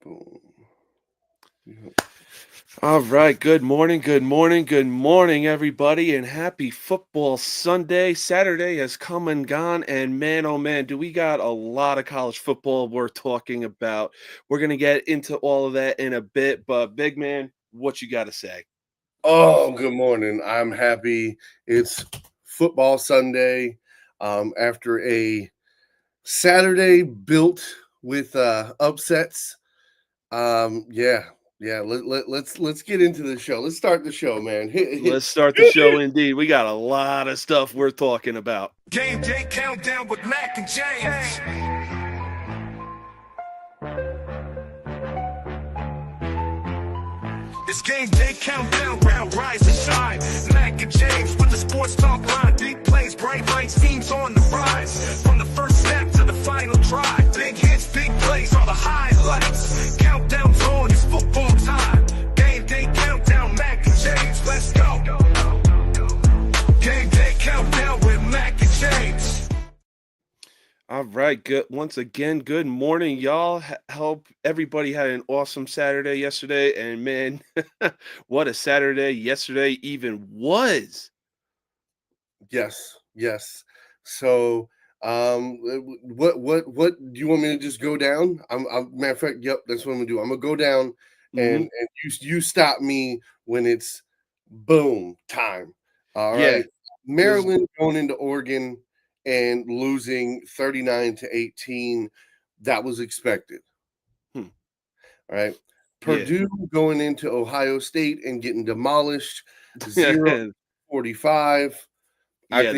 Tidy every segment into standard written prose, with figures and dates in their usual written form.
Boom. Yeah. All right. Good morning, everybody, and happy football Sunday. Saturday has come and gone, and man, oh man, do we got a lot of college football worth talking about. We're going to get into all of that in a bit, but big man, what you got to say? Oh, good morning. I'm happy. It's football Sunday. After a Saturday built with upsets. Yeah, yeah. Let's get into the show. Let's start the show, man. Hit. Let's start the show indeed. We got a lot of stuff we're talking about. Game day countdown with Mack and James. It's game day countdown, round rise and shine. Mack and James with the sports talk line. Big plays, bright lights, teams on the rise. From the first snap to the final drive. Big hits, big plays are the highlights. Countdown's on, it's football time. Game day countdown, Mack and James, let's go. Game day countdown with Mack and James. All right, good. Once again, good morning, y'all. Hope everybody had an awesome Saturday yesterday, and man, what a Saturday yesterday even was. Yes, yes. So, what do you want me to just go down? Matter of fact, yep, that's what I'm gonna do. I'm gonna go down, and Mhm. and you stop me when it's boom time. All Yeah, right, this. Maryland going into Oregon and losing 39-18. That was expected. Hmm, All right, yeah, Purdue going into Ohio State and getting demolished, zero yeah. 45. I think.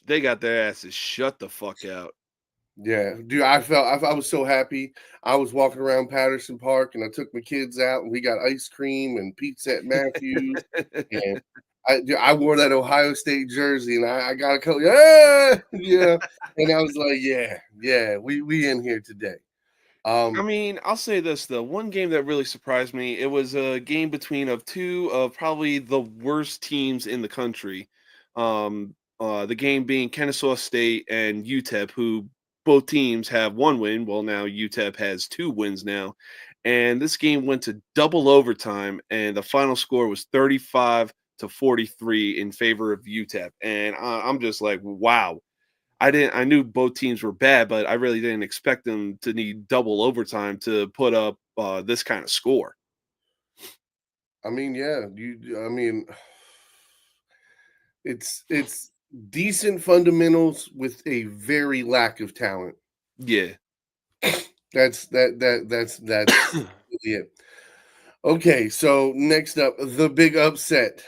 They got their asses shut the fuck out. Yeah, dude, I was so happy. I was walking around Patterson Park and I took my kids out and we got ice cream and pizza at Matthews and I wore that Ohio State jersey and I got a couple, yeah, yeah, and I was like, yeah, we in here today. I Um, mean, I'll say this though. One game that really surprised me, it was a game between of two of probably the worst teams in the country. The game being Kennesaw State and UTEP, who both teams have one win. Well, now UTEP has two wins now. And this game went to double overtime, and the final score was 35-43 in favor of UTEP. And I'm just like, wow. I knew both teams were bad, but I really didn't expect them to need double overtime to put up this kind of score. I mean, yeah, I mean, it's decent fundamentals with a very lack of talent. Yeah. That's really it. Okay, so next up, the big upset.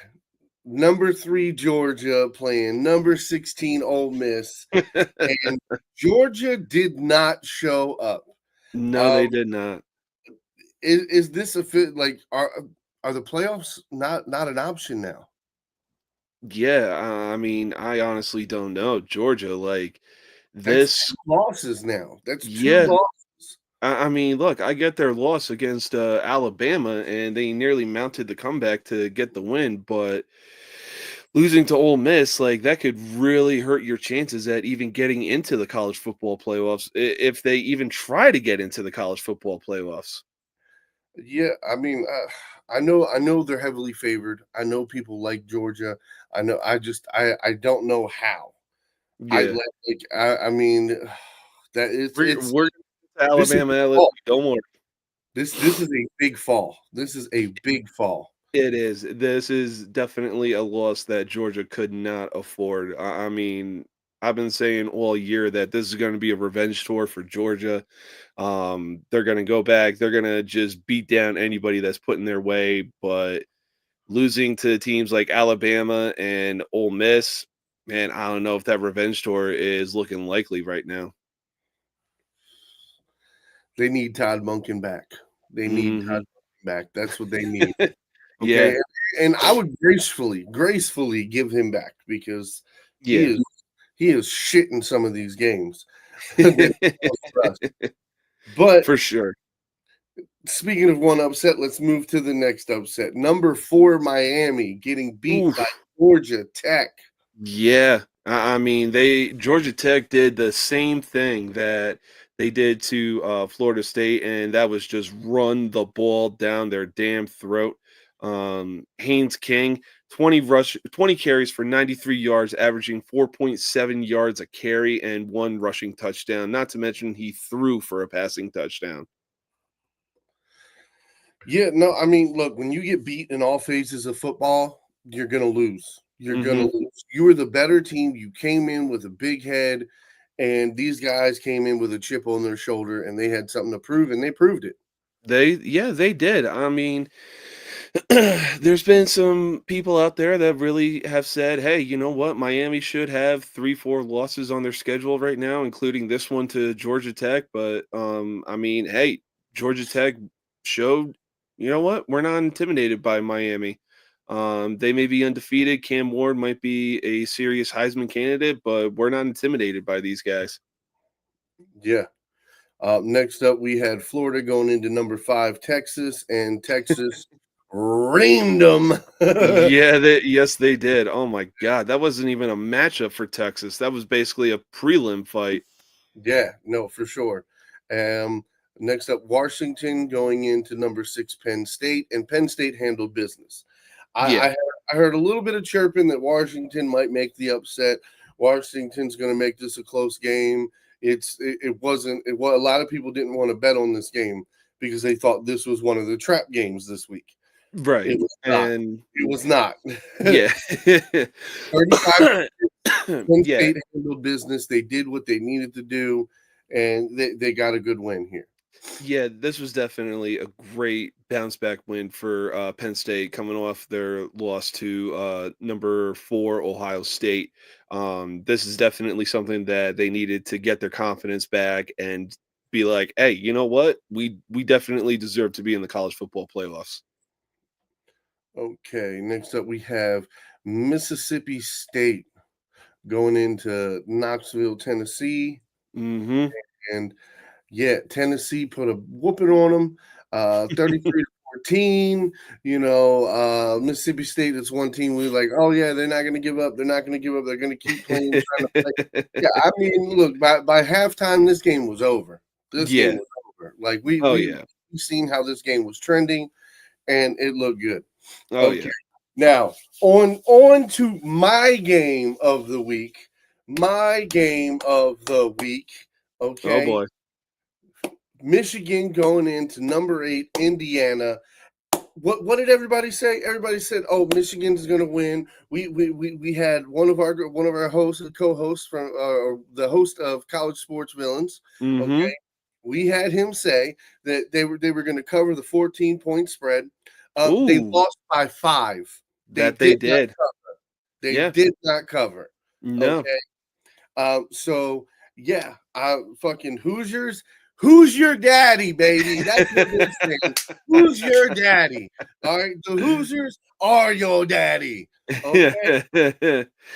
Number 3 Georgia playing number 16 Ole Miss, and Georgia did not show up. No, Um, they did not. is this a fit? Like, are the playoffs not an option now? Yeah, I mean, I honestly don't know. Georgia, like That's this, 2 losses now. That's two yeah. losses. I mean, look, I get their loss against Alabama, and they nearly mounted the comeback to get the win, but losing to Ole Miss, like that could really hurt your chances at even getting into the college football playoffs if they even try to get into the college football playoffs. Yeah, I mean, I know they're heavily favored. I know people like Georgia. I know. I don't know how. Yeah, I mean, that it's we're to this is Alabama, a LSU. fall. Don't worry. This is a big fall. This is a big fall. It is. This is definitely a loss that Georgia could not afford. I mean, I've been saying all year that this is going to be a revenge tour for Georgia. They're going to go back. They're going to just beat down anybody that's put in their way. But losing to teams like Alabama and Ole Miss, man, I don't know if that revenge tour is looking likely right now. They need Todd Monken back. They need Todd Hmm. Monken back. That's what they need. Okay, Yeah, and I would gracefully give him back because he yeah. is he is shit in some of these games. They for us. But For sure. speaking of one upset, let's move to the next upset. Number 4 Miami getting beat by Oof. Georgia Tech. Yeah. I mean, they Georgia Tech did the same thing that They did to Florida State, and that was just run the ball down their damn throat. Haynes King, 20 carries for 93 yards, averaging 4.7 yards a carry and one rushing touchdown. Not to mention he threw for a passing touchdown. Yeah, no, I mean, look, when you get beat in all phases of football, you're gonna lose. You're gonna lose. You were the better team. You came in with a big head, and these guys came in with a chip on their shoulder, and they had something to prove, and they proved it. They did. I mean, there's been some people out there that really have said, "Hey, you know what? Miami should have 3, 4 losses on their schedule right now, including this one to Georgia Tech." But I mean, hey, Georgia Tech showed, you know what? We're not intimidated by Miami. They may be undefeated. Cam Ward might be a serious Heisman candidate, but we're not intimidated by these guys. Yeah. Next up, we had Florida going into number 5, Texas, and Texas reamed them. Yeah, yes, they did. Oh my God, that wasn't even a matchup for Texas. That was basically a prelim fight. Yeah, no, for sure. Next up, Washington going into number 6, Penn State, and Penn State handled business. Yeah, I heard a little bit of chirping that Washington might make the upset. Washington's going to make this a close game. It wasn't. A lot of people didn't want to bet on this game because they thought this was one of the trap games this week. right. It was not. And It was not. yeah, 35 Penn yeah, State handled business. They did what they needed to do, and they got a good win here. yeah. This was definitely a great bounce back win for Penn State, coming off their loss to number 4 Ohio State. This is definitely something that they needed to get their confidence back and be like, hey, you know what? We definitely deserve to be in the college football playoffs. Okay, next up we have Mississippi State going into Knoxville, Tennessee, Mm-hmm. and yeah, Tennessee put a whooping on them, 33-14. Mississippi State is one team we were like, oh yeah, they're not going to give up. They're not going to give up. They're going to keep playing, trying to play. Yeah, I mean, look, by halftime, this game was over. This Yeah. game was over. Like we yeah. we've seen how this game was trending, and it looked good. Oh Okay. yeah. Now, on to my game of the week. My game of the week. Okay. Oh boy. Michigan going into number 8, Indiana. What did everybody say? Everybody said, "Oh, Michigan's going to win." We had one of our hosts, co-hosts from the host of College Sports Villains. Mm-hmm. Okay, we had him say that they were going to cover the 14-point spread. They Ooh, lost by 5. they did. did. Not cover. They Yeah. did not cover. No. Okay. So yeah, fucking Hoosiers. Who's your daddy, baby? That's what they're saying. Who's your daddy? All right, the Hoosiers are your daddy. Okay,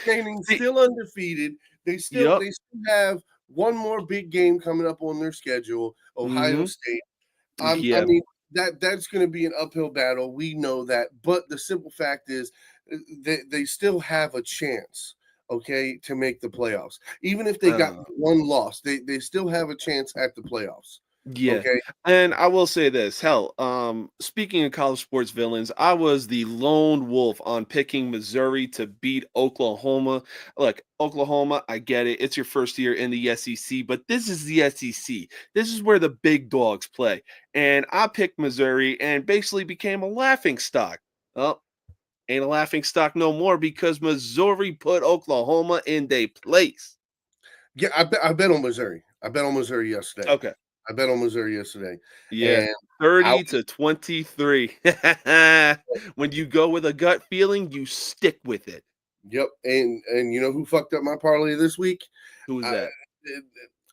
remaining still undefeated. They still have one more big game coming up on their schedule. Ohio State. I Yeah. mean that's going to be an uphill battle. We know that, but the simple fact is, they still have a chance. Okay, to make the playoffs, even if they got one loss, they still have a chance at the playoffs. Yeah. Okay, And I will say this, hell, speaking of college sports villains, I was the lone wolf on picking Missouri to beat Oklahoma. Look, Oklahoma, I get it. It's your first year in the SEC, but this is the SEC. This is where the big dogs play. And I picked Missouri and basically became a laughing stock. Well, ain't a laughing stock no more because Missouri put Oklahoma in their place. yeah, I bet on Missouri. I bet on Missouri yesterday. Okay. I bet on Missouri yesterday. Yeah. And 30-23. When you go with a gut feeling, you stick with it. Yep, and you know who fucked up my parlay this week? Who was that?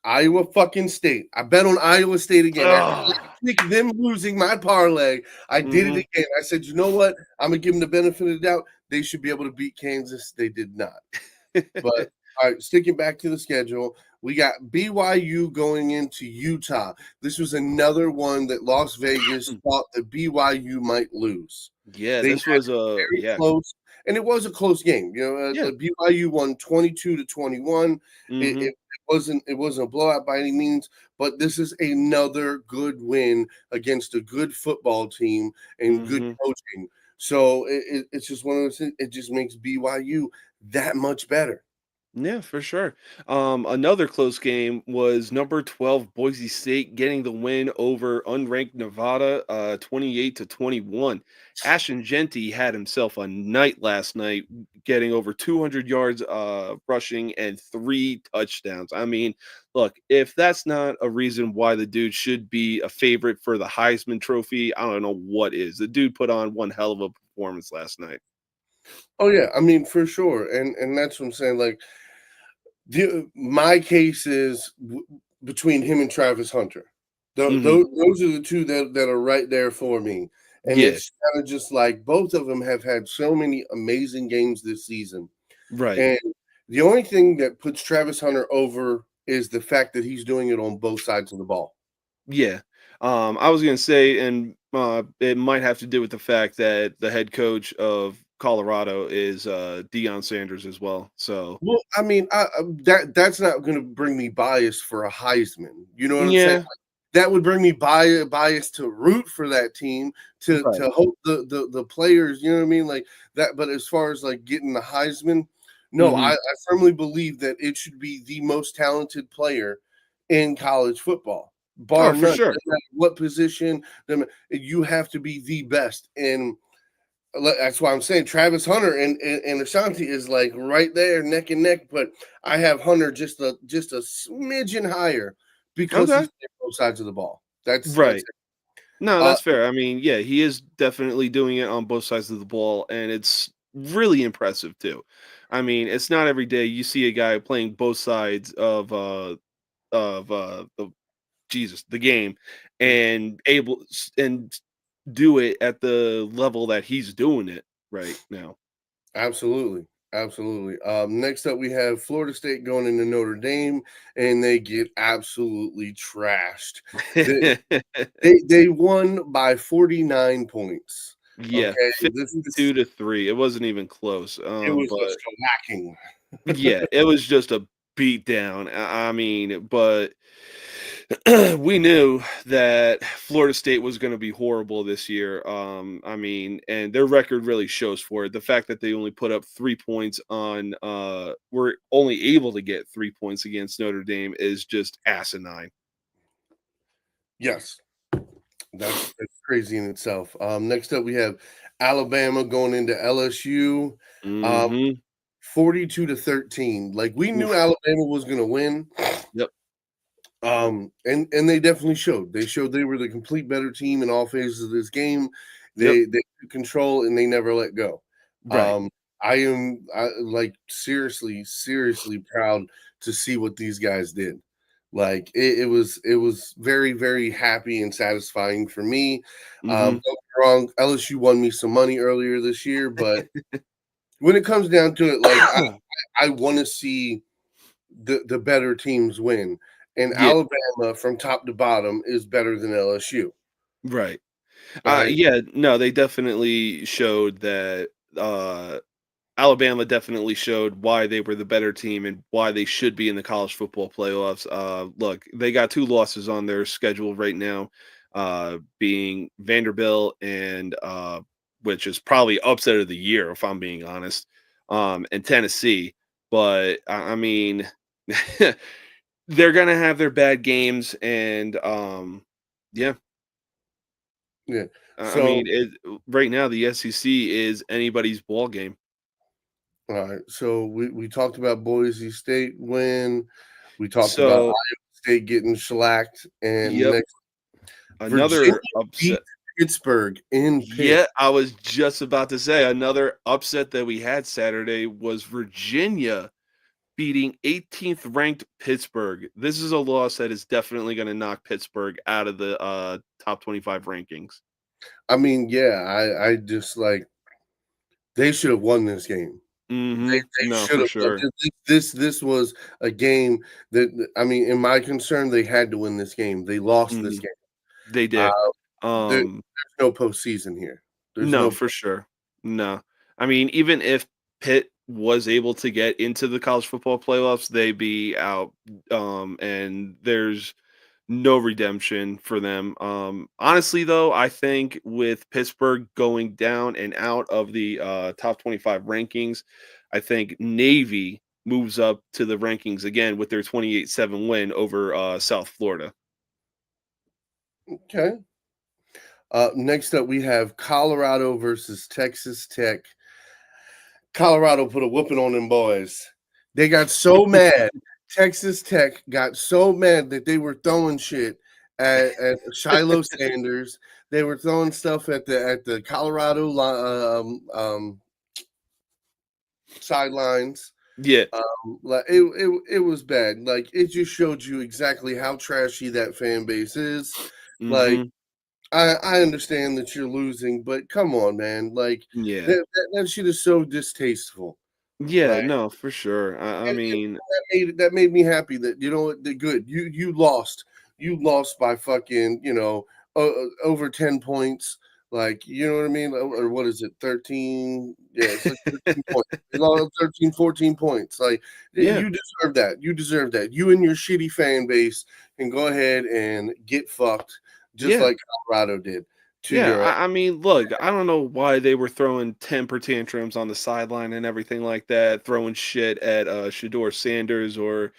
Iowa fucking State. I bet on Iowa State again. Oh. After last week, them losing my parlay, I did it again. I said, you know what? I'm gonna give them the benefit of the doubt. They should be able to beat Kansas. They did not. But all right, sticking back to the schedule, we got BYU going into Utah. This was another one that Las Vegas thought that BYU might lose. Yeah, They this was close, and it was a close game. BYU won 22-21. It It wasn't a blowout by any means, but this is another good win against a good football team and good Mhm. coaching. So it's just one of those things. It just makes BYU that much better. Yeah, for sure. Another close game was number 12 Boise State getting the win over unranked Nevada, 28-21. Ashton Genty had himself a night last night, getting over 200 yards rushing and 3 touchdowns. I mean, look, if that's not a reason why the dude should be a favorite for the Heisman Trophy, I don't know what is. The dude put on one hell of a performance last night. Oh yeah, I mean for sure, and that's what I'm saying. Like my case is between him and Travis Hunter. Hmm. Those are the two that are right there for me. And Yeah, it's kind of just like both of them have had so many amazing games this season. right. And the only thing that puts Travis Hunter over is the fact that he's doing it on both sides of the ball. Yeah. I was gonna say, and it might have to do with the fact that the head coach of Colorado is Deion Sanders as well. So Well, I mean, that's not going to bring me bias for a Heisman. You know what I'm saying? yeah, That would bring me bias to root for that team right. to hope the players. You know what I mean? Like that. But as far as like getting the Heisman, no, Hmm. I firmly believe that it should be the most talented player in college football, bar Oh, for none. sure. No matter what position, you have to be the best. And that's why I'm saying Travis Hunter and Ashanti is like right there, neck and neck. But I have Hunter just a smidgen higher because Okay. he's playing both sides of the ball. That's Right. it. No, Uh, that's fair. I mean, yeah, he is definitely doing it on both sides of the ball, and it's really impressive too. I mean, it's not every day you see a guy playing both sides of the the game and and do it at the level that he's doing it right now. absolutely, absolutely. Next up, we have Florida State going into Notre Dame, and they get absolutely trashed. They they won by 49 points. Yeah, Okay, this 52 to 3. It wasn't even close. it was a But shellacking. yeah, it was just a beat down. I mean, but we knew that Florida State was going to be horrible this year. I mean, and their record really shows for it. The fact that they only put up 3 points were only able to get 3 points against Notre Dame is just asinine. Yes, that's crazy in itself. Next up, we have Alabama going into LSU, um, Hmm. 42-13. Like we knew Oof. Alabama was going to win, Yep. and they definitely showed. They showed they were the complete better team in all phases of this game. Yep. They took control and they never let go. Right. Um, like seriously proud to see what these guys did. Like it was very very happy and satisfying for me. Hmm. Don't get me wrong, LSU won me some money earlier this year, but when it comes down to it, like I want to see the better teams win, and Yeah. Alabama from top to bottom is better than LSU. Right. All right. Yeah. No, they definitely showed that. Alabama definitely showed why they were the better team and why they should be in the college football playoffs. Look, they got 2 losses on their schedule right now, being Vanderbilt and which is probably upset of the year if I'm being honest, and Tennessee. But I mean, they're gonna have their bad games, and yeah. Yeah. I So mean, right now the SEC is anybody's ball game. all right. So we talked about Boise State win. We talked about So, Iowa State getting shellacked, and yep. next Virginia Another beat upset. Pittsburgh in Pitt. Yeah, I was just about to say another upset that we had Saturday was Virginia beating 18th ranked Pittsburgh. This is a loss that is definitely going to knock Pittsburgh out of the top 25 rankings. I mean, yeah, I just like they should have won this game. They Mhm. No, should for have won sure. this was a game that I mean, in my concern, they had to win this game. They lost this Mhm. game. They Uh, did. there's Um no postseason here. There's no, no for sure. No. I mean, even if Pitt was able to get into the college football playoffs, they'd be out. And there's no redemption for them. Honestly, though, I think with Pittsburgh going down and out of the top 25 rankings, I think Navy moves up to the rankings again with their 28-7 win over South Florida. Okay. Next up, we have Colorado versus Texas Tech. Colorado put a whooping on them boys. They got so mad. Texas Tech got so mad that they were throwing shit at Shiloh Sanders. They were throwing stuff at the Colorado sidelines. Yeah. Like it was bad. Like it just showed you exactly how trashy that fan base is. Like Mhm. I understand that you're losing, but come on, man. Like Yeah. that shit is so distasteful. Yeah, Like no, for sure. I and mean, that made me happy that you know what they're good. You lost. You lost by fucking, over 10 points. Like, you know what I mean? Or what is it? 13. Yeah, it's like 13 points. You lost 13, 14 points. Like yeah. you deserve that. You deserve that. You and your shitty fan base can go ahead and get fucked just Yeah. like Colorado did to Yeah, your ass. I mean, look, I don't know why they were throwing temper tantrums on the sideline and everything like that, throwing shit at Shador Sanders or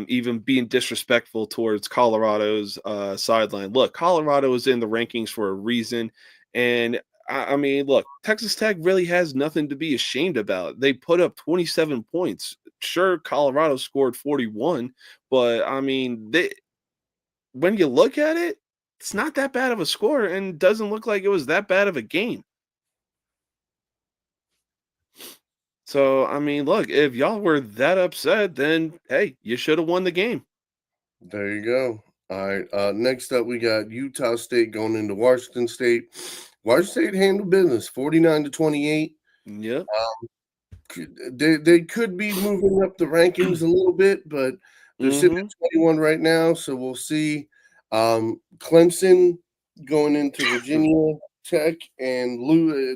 even being disrespectful towards Colorado's sideline. Look, Colorado is in the rankings for a reason. And I mean, look, Texas Tech really has nothing to be ashamed about. They put up 27 points. Sure, Colorado scored 41, but I mean, when you look at it, it's not that bad of a score and doesn't look like it was that bad of a game. So, I mean, look, if y'all were that upset, then hey, you should have won the game. There you go. All right. Next up, we got Utah State going into Washington State. Washington State handled business, 49-28. Yep. They could be moving up the rankings a little bit, but they're sitting Mhm. at 21 right now, so we'll see. Clemson going into Virginia Tech and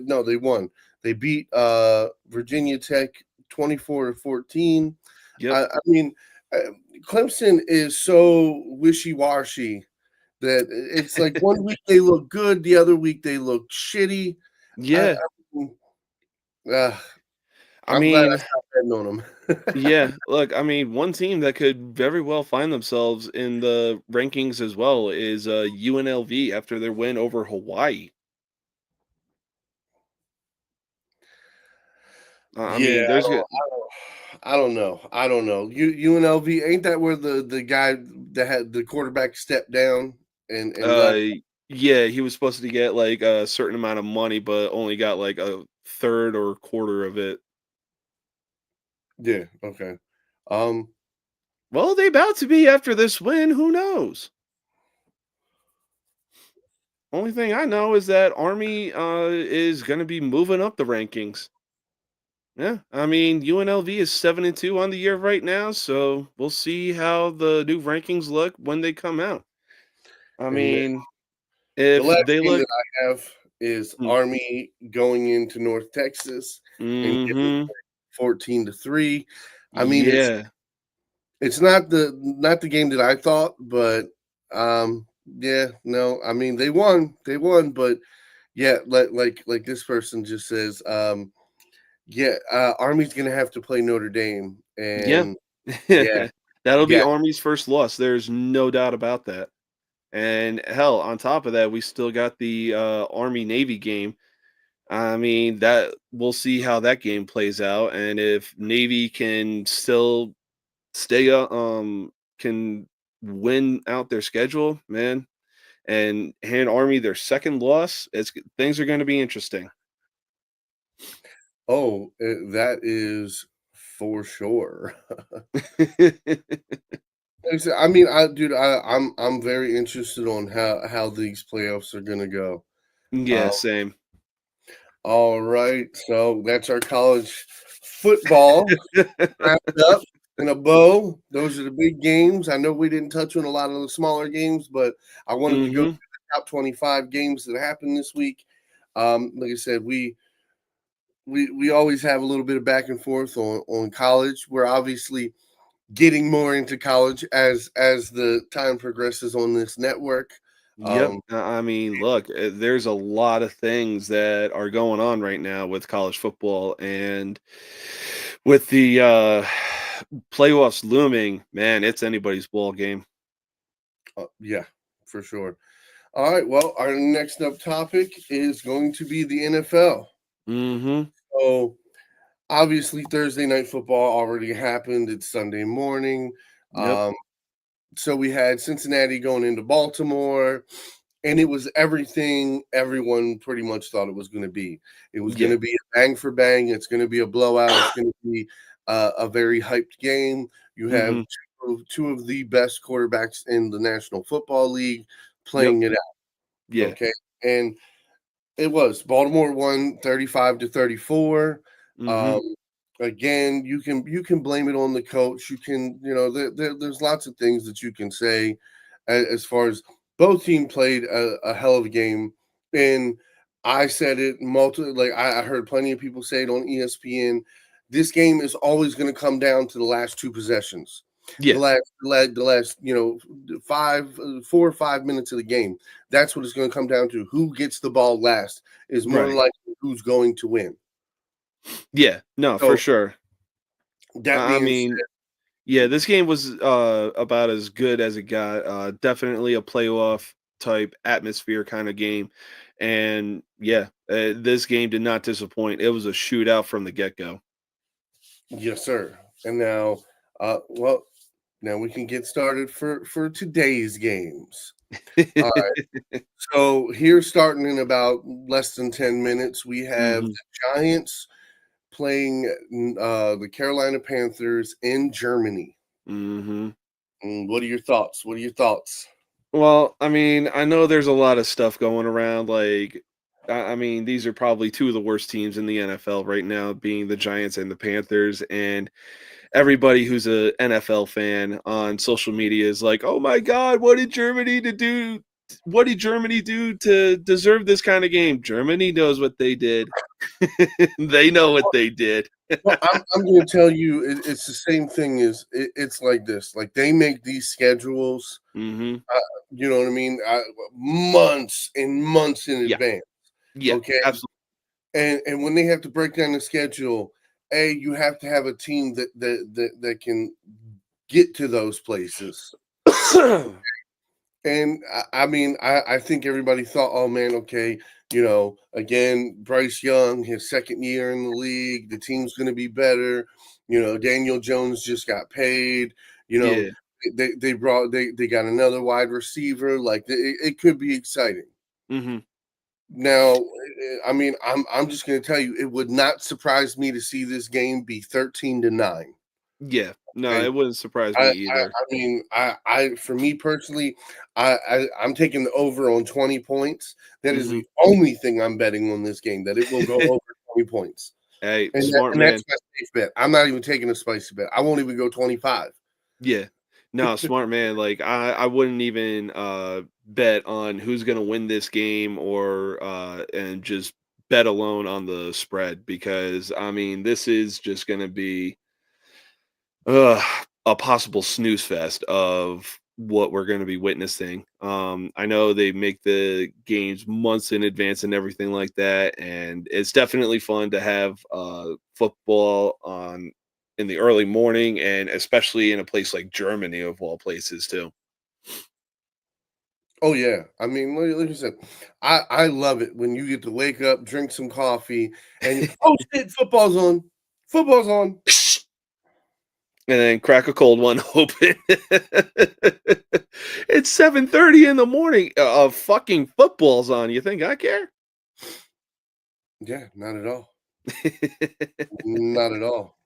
no, they won. They beat Virginia Tech 24-14. Yep. I mean, uh, Clemson is so wishy-washy that it's like one week they look good, the other week they look shitty. I, Yeah. uh, I I'm glad I mean, stopped betting on them. yeah, look, I mean, one team that could very well find themselves in the rankings as well is UNLV after their win over Hawaii. I Yeah, mean, there's good. I don't know. I don't know. UNLV, ain't that where the guy that had the quarterback stepped down and Uh, left? yeah, he was supposed to get like a certain amount of money, but only got like a third or quarter of it. Yeah, okay. Um, Well, they about to be after this win. Who knows? Only thing I know is that Army is going to be moving up the rankings. Yeah, I mean UNLV is 7-2 on the year right now, so we'll see how the new rankings look when they come out. I and mean, the if last they game that look, I have is Army going into North Texas and getting mm-hmm, 14-3. I mean, yeah, it's not the game that I thought, but yeah, no, I mean they won, but yeah, like this person just says, yeah, Army's gonna have to play Notre Dame, yeah, and yeah, that'll be yeah, Army's first loss. There's no doubt about that. And hell, on top of that, we still got the Army Navy game. I mean, that we'll see how that game plays out, and if Navy can still stay can win out their schedule, man, and hand Army their second loss, things are going to be interesting. oh, that is for sure. I mean, dude, I'm very interested on how these playoffs are gonna go. Yeah, Uh, same. all right, so that's our college football wrapped up in a bow. Those are the big games. I know we didn't touch on a lot of the smaller games, but I wanted to go through Hmm. the top 25 games that happened this week. Like I said, we always have a little bit of back and forth on college. We're obviously getting more into college as the time progresses on this network. Yep. Um, I mean, look, there's a lot of things that are going on right now with college football, and with the playoffs looming, man, it's anybody's ball game. yeah, for sure. All right. Well, our next up topic is going to be the NFL. Mm-hmm. So obviously Thursday night football already happened. It's Sunday morning. Yep. Um, so we had Cincinnati going into Baltimore, and it was everything everyone pretty much thought it was going to be. It was going Yeah. to be a bang for bang. It's going to be a blowout. It's going to be a very hyped game. You have Mm-hmm. two of the best quarterbacks in the National Football League Yep. playing it out. Yeah. Okay, and it was Baltimore won 35-34. Mm-hmm. Um, again, you can blame it on the coach. You can, there's lots of things that you can say as far as both teams played a hell of a game. And I said it like I heard plenty of people say it on ESPN. This game is always going to come down to the last two possessions. The Yeah. last 4 or 5 minutes of the game. That's what it's going to come down to. Who gets the ball last is more Right. likely who's going to win. Yeah. No, for So sure. that I being mean, yeah, this game was about as good as it got. Definitely a playoff type atmosphere kind of game. And yeah, this game did not disappoint. It was a shootout from the get-go. yes, sir. And now, well, now we can get started for today's games. All right. So here, starting in about less than 10 minutes, we have Hmm. the Giants playing the Carolina Panthers in Germany. Hmm. What are your thoughts? What are your thoughts? Well, I mean, I know there's a lot of stuff going around. Like, I mean, these are probably two of the worst teams in the NFL right now, being the Giants and the Panthers. And everybody who's a NFL fan on social media is like, "Oh my God, what did Germany to do? What did Germany do to deserve this kind of game?" Germany knows what they did. They know what they did. Well, I'm going to tell you, it's the same thing. It's like this. Like they make these schedules. Hmm. You know what I mean? Months and months in Yeah, advance. yeah, Okay, absolutely. and when they have to break down the schedule, you have to have a team that can get to those places. And I mean, I think everybody thought, oh man, okay, again, Bryce Young, his second year in the league, the team's going to be better. Daniel Jones just got paid. You know, Yeah. they got another wide receiver. Like it could be exciting. Hmm. Now, I mean, I'm just going to tell you, it would not surprise me to see this game be 13-9. Yeah. No, Okay. it wouldn't surprise I, me I, either. I mean, for me personally, I'm taking the over on 20 points. That is Hmm. the only thing I'm betting on this game, that it will go over 20 points. Hey, And, smart that's man. my safe bet. I'm not even taking a spicy bet. I won't even go 25. Yeah. No, smart man. Like I wouldn't even bet on who's gonna win this game or and just bet alone on the spread, because I mean this is just gonna be uh a possible snooze fest of what we're gonna be witnessing. I know they make the games months in advance and everything like that, and it's definitely fun to have football on in the early morning, and especially in a place like Germany, of all places, too. Oh yeah. I mean, like I said, I love it when you get to wake up, drink some coffee, and oh shit, football's on. Football's on. And then crack a cold one open. It's 7:30 in the morning. Fucking football's on. You think I care? Yeah, not at all. Not at all.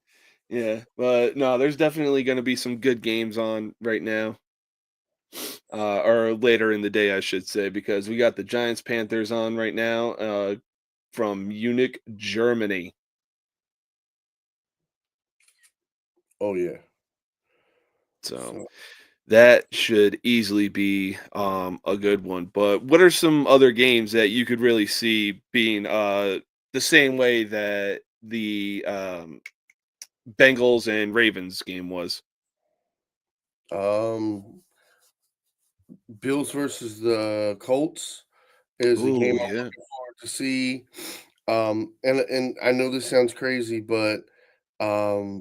Yeah, but no, there's definitely going to be some good games on right now, or later in the day, I should say, because we got the Giants Panthers on right now, from Munich, Germany. Oh yeah. So So that should easily be a good one. But what are some other games that you could really see being the same way that the Bengals and Ravens game was. Um, Bills versus the Colts is a game Oh I'm yeah. looking forward to see. And I know this sounds crazy, but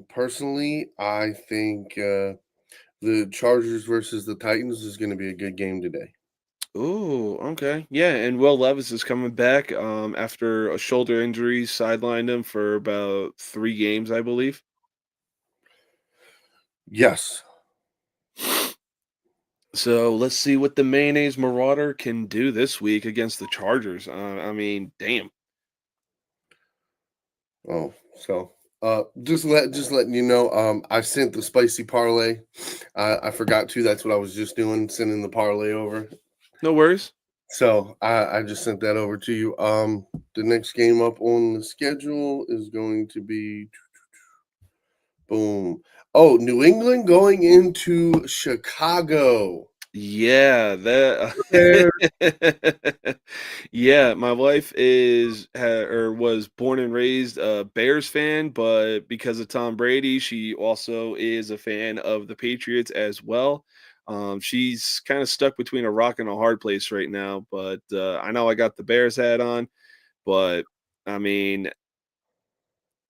personally, I think the Chargers versus the Titans is going to be a good game today. Oh, okay. Yeah, and Will Levis is coming back after a shoulder injury sidelined him for about 3 games, I believe. Yes. So let's see what the Mayonnaise Marauder can do this week against the Chargers. I mean, damn. Oh, so just letting you know, I sent the spicy parlay. I forgot to. That's what I was just doing, sending the parlay over. No worries. So I just sent that over to you. The next game up on the schedule is going to be boom. Oh, New England going into Chicago. Yeah, There. that yeah, my wife or was born and raised a Bears fan, but because of Tom Brady, she also is a fan of the Patriots as well. She's kind of stuck between a rock and a hard place right now, but I know I got the Bears hat on, but I mean,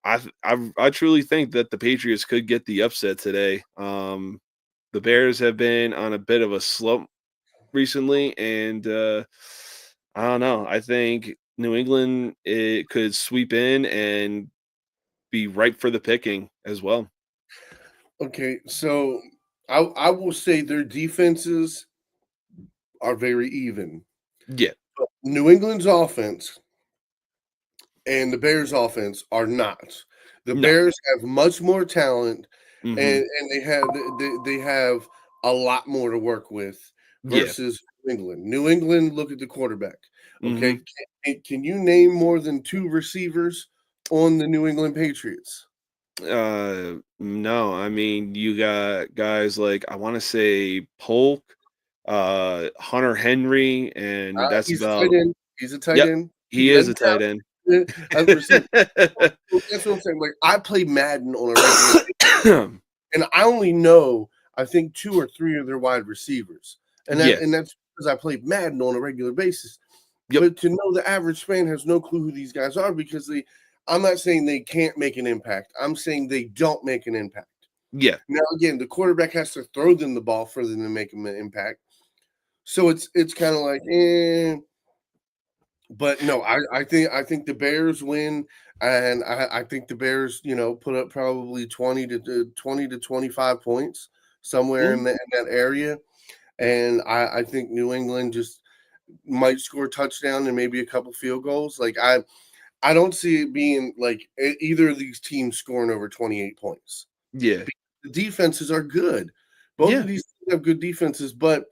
I truly think that the Patriots could get the upset today. The Bears have been on a bit of a slump recently, and I don't know. I think New England it could sweep in and be ripe for the picking as well. Okay, so I will say their defenses are very even. Yeah, New England's offense and the Bears' offense are not. The no, Bears have much more talent, hmm, and they have a lot more to work with yeah, versus New England. New England, look at the quarterback. Okay, hmm. can you name more than 2 receivers on the New England Patriots? No, I mean you got guys like I want to say Polk, Hunter Henry, and that's He's a tight about. end. He's a tight Yep, end. He he is a doesn't tight end. count as a receiver. So that's what I'm saying. Like I play Madden on a regular and I only know I think 2 or 3 of their wide receivers, Yeah. and that's because I play Madden on a regular basis. Yep. But to know the average fan has no clue who these guys are because I'm not saying they can't make an impact. I'm saying they don't make an impact. Yeah. Now again, the quarterback has to throw them the ball for them to make an impact. So it's kind of like, but no, I think the Bears win, and I think the Bears, put up probably 20 to 25 points somewhere Mhm. in that area, and I think New England just might score a touchdown and maybe a couple field goals. Like I don't see it being like either of these teams scoring over 28 points. Yeah. The defenses are good. Both Yeah. of these teams have good defenses, but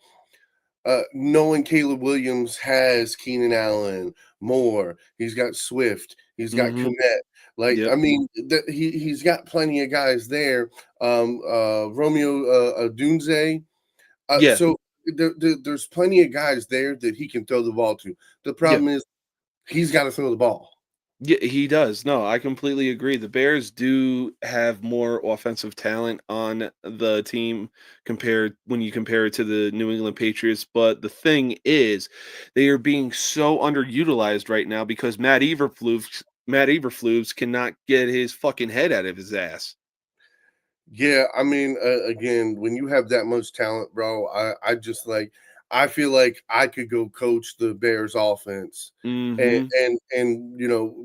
knowing Caleb Williams has Keenan Allen, Moore, he's got Swift, he's got Mhm. Komet. Like, Yep. I mean, he's got plenty of guys there. Romeo Dunze. Yeah. So there's plenty of guys there that he can throw the ball to. The Yeah. problem is he's got to throw the ball. Yeah, he does. No, I completely agree. The Bears do have more offensive talent on the team compared when you compare it to the New England Patriots. But the thing is, they are being so underutilized right now because Matt Eberflus cannot get his fucking head out of his ass. Yeah, I mean, again, when you have that much talent, bro, I just like I feel like I could go coach the Bears offense Hmm. and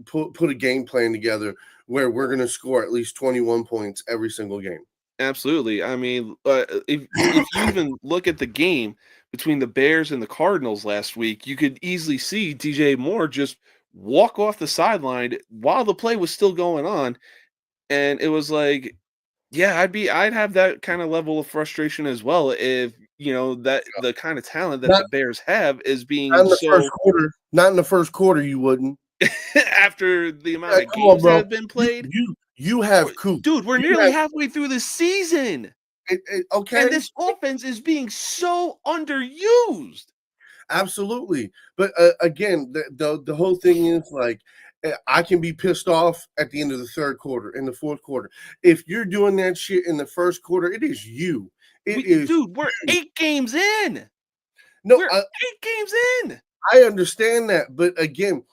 put a game plan together where we're gonna score at least 21 points every single game. Absolutely. I mean, if you even look at the game between the Bears and the Cardinals last week, you could easily see DJ Moore just walk off the sideline while the play was still going on, and it was like, yeah, I'd have that kind of level of frustration as well if that the kind of talent that Not, the Bears have is not being in the first so quarter. Not in the first quarter, you wouldn't. after the amount of Come on, games that bro. have been You played. you you have Coop. Dude, we're You nearly have halfway through the season. And okay. this offense is being so underused. Absolutely. But again, the whole thing is like I can be pissed off at the end of the third quarter, in the fourth quarter. If you're doing that shit in the first quarter, it is you. Dude, we're 8 games in. No, We're 8 games in. I understand that, but again,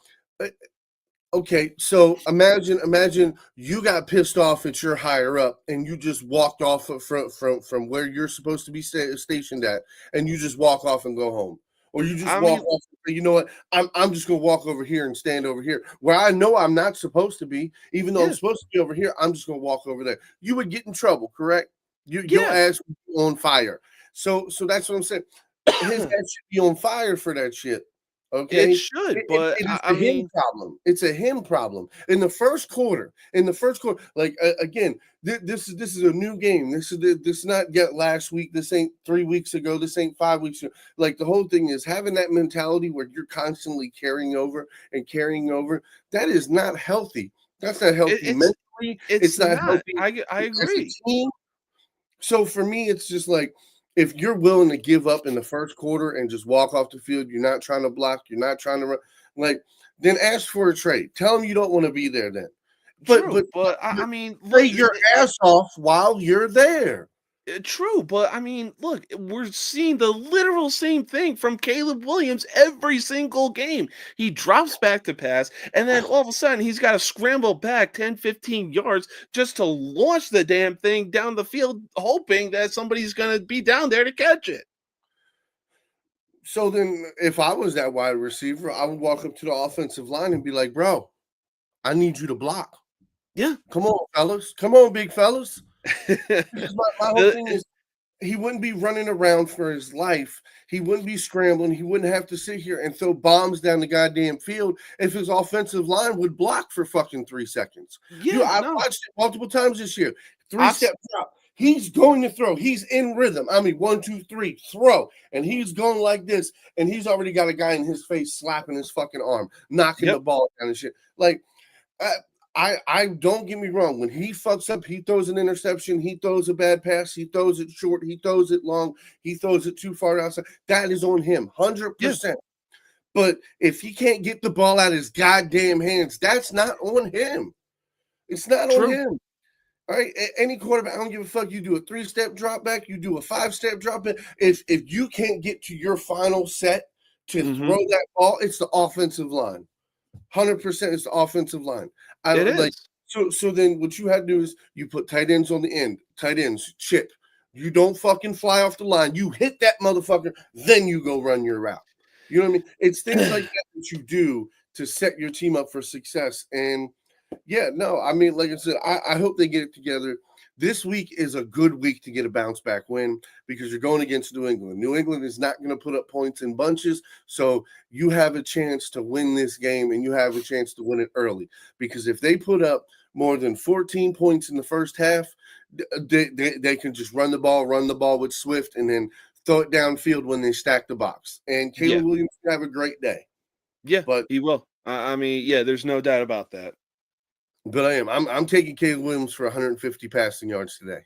okay, so imagine you got pissed off at your higher up, and you just walked off from where you're supposed to be stationed at, and you just walk off and go home, or you just walk off. You know what? I'm just gonna walk over here and stand over here where I know I'm not supposed to be, even though I'm supposed to be over here. I'm just gonna walk over there. You would get in trouble, correct? Your ass would be on fire. So that's what I'm saying. His ass should be on fire for that shit. Okay, It should, but it is I a him mean, problem. It's a him problem in the first quarter. Like again, this is a new game. This is not yet last week. This ain't 3 weeks ago. This ain't 5 weeks ago. Like the whole thing is having that mentality where you're constantly carrying over and carrying over. That is not healthy. That's not healthy mentally. It's not healthy. I agree. As a team. So for me, it's just like, if you're willing to give up in the first quarter and just walk off the field, you're not trying to block, you're not trying to run, like, then ask for a trade. Tell them you don't want to be there then. But I mean, play your ass off while you're there. True, but I mean, look, we're seeing the literal same thing from Caleb Williams every single game. He drops back to pass, and then all of a sudden he's got to scramble back 10, 15 yards just to launch the damn thing down the field, hoping that somebody's going to be down there to catch it. So then, if I was that wide receiver, I would walk up to the offensive line and be like, bro, I need you to block. Yeah. Come on, fellas. Come on, big fellas. My whole thing is, he wouldn't be running around for his life. He wouldn't be scrambling. He wouldn't have to sit here and throw bombs down the goddamn field if his offensive line would block for fucking 3 seconds. Yeah, I've watched it multiple times this year. 3-step drop. He's going to throw. He's in rhythm. I mean, 1, 2, 3, throw. And he's going like this. And he's already got a guy in his face slapping his fucking arm, knocking the ball down and shit. Like, I don't get me wrong. When he fucks up, he throws an interception, he throws a bad pass, he throws it short, he throws it long, he throws it too far outside. That is on him, 100%. But if he can't get the ball out of his goddamn hands, that's not on him. It's not on him. All right, any quarterback, I don't give a fuck. You do a 3-step drop back, you do a 5-step drop back. If you can't get to your final set to throw that ball, it's the offensive line. 100% it's the offensive line. So then what you had to do is you put tight ends on the end, tight ends, chip. You don't fucking fly off the line. You hit that motherfucker, then you go run your route. You know what I mean? It's things like that you do to set your team up for success. And yeah, no, I mean, like I said, I hope they get it together. This week is a good week to get a bounce back win because you're going against New England. New England is not going to put up points in bunches, so you have a chance to win this game, and you have a chance to win it early. Because if they put up more than 14 points in the first half, they can just run the ball with Swift, and then throw it downfield when they stack the box. And Caleb Williams will have a great day. Yeah, but he will. I mean, yeah, there's no doubt about that. But I'm taking Caleb Williams for 150 passing yards today.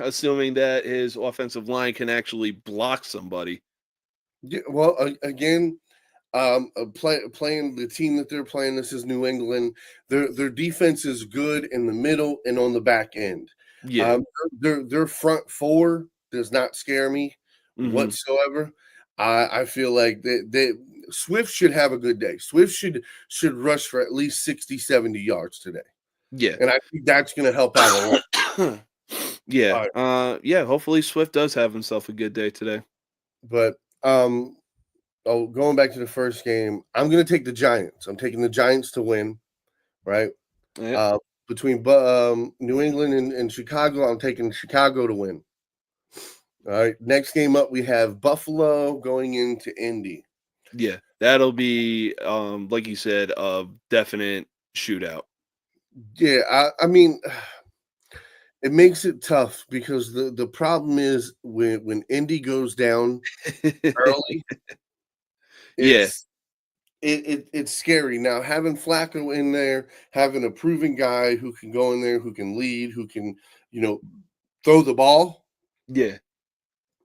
Assuming that his offensive line can actually block somebody. Yeah, well, again, playing the team that they're playing, this is New England. Their defense is good in the middle and on the back end. Yeah, their front four does not scare me whatsoever. I feel like they Swift should have a good day. Swift should rush for at least 60, 70 yards today. Yeah. And I think that's going to help out a lot. Yeah. Yeah, hopefully Swift does have himself a good day today. But going back to the first game, I'm going to take the Giants. I'm taking the Giants to win, right? Yep. Between New England and Chicago, I'm taking Chicago to win. All right. Next game up, we have Buffalo going into Indy. Yeah, that'll be, like you said, a definite shootout. Yeah, I mean, it makes it tough because the problem is when Indy goes down early, it's scary. Now, having Flacco in there, having a proven guy who can go in there, who can lead, who can, throw the ball. Yeah.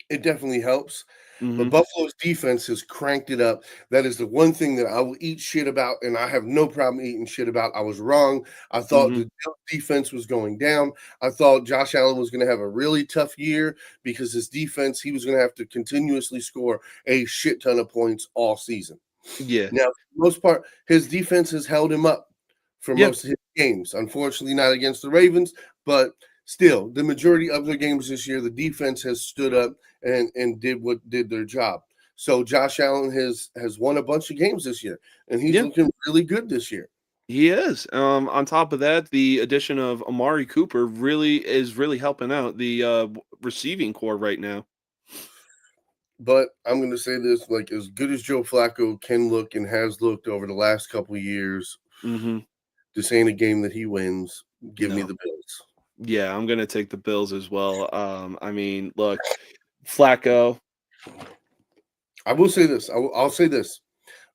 It definitely helps. But Mhm. Buffalo's defense has cranked it up. That is the one thing that I will eat shit about, and I have no problem eating shit about. I was wrong. I thought Mhm. the defense was going down. I thought Josh Allen was going to have a really tough year because his defense, he was going to have to continuously score a shit ton of points all season. Yeah. Now, for the most part, his defense has held him up for Yeah. most of his games. Unfortunately, not against the Ravens, but still, the majority of their games this year, the defense has stood up and did their job. So Josh Allen has won a bunch of games this year, and he's Yeah. looking really good this year. He is. On top of that, the addition of Amari Cooper really helping out the receiving core right now. But I'm going to say this: like as good as Joe Flacco can look and has looked over the last couple of years, Mhm. this ain't a game that he wins. Give me No. the Bills. Yeah, I'm gonna take the Bills as well. I mean, look, Flacco. I will say this. I'll say this,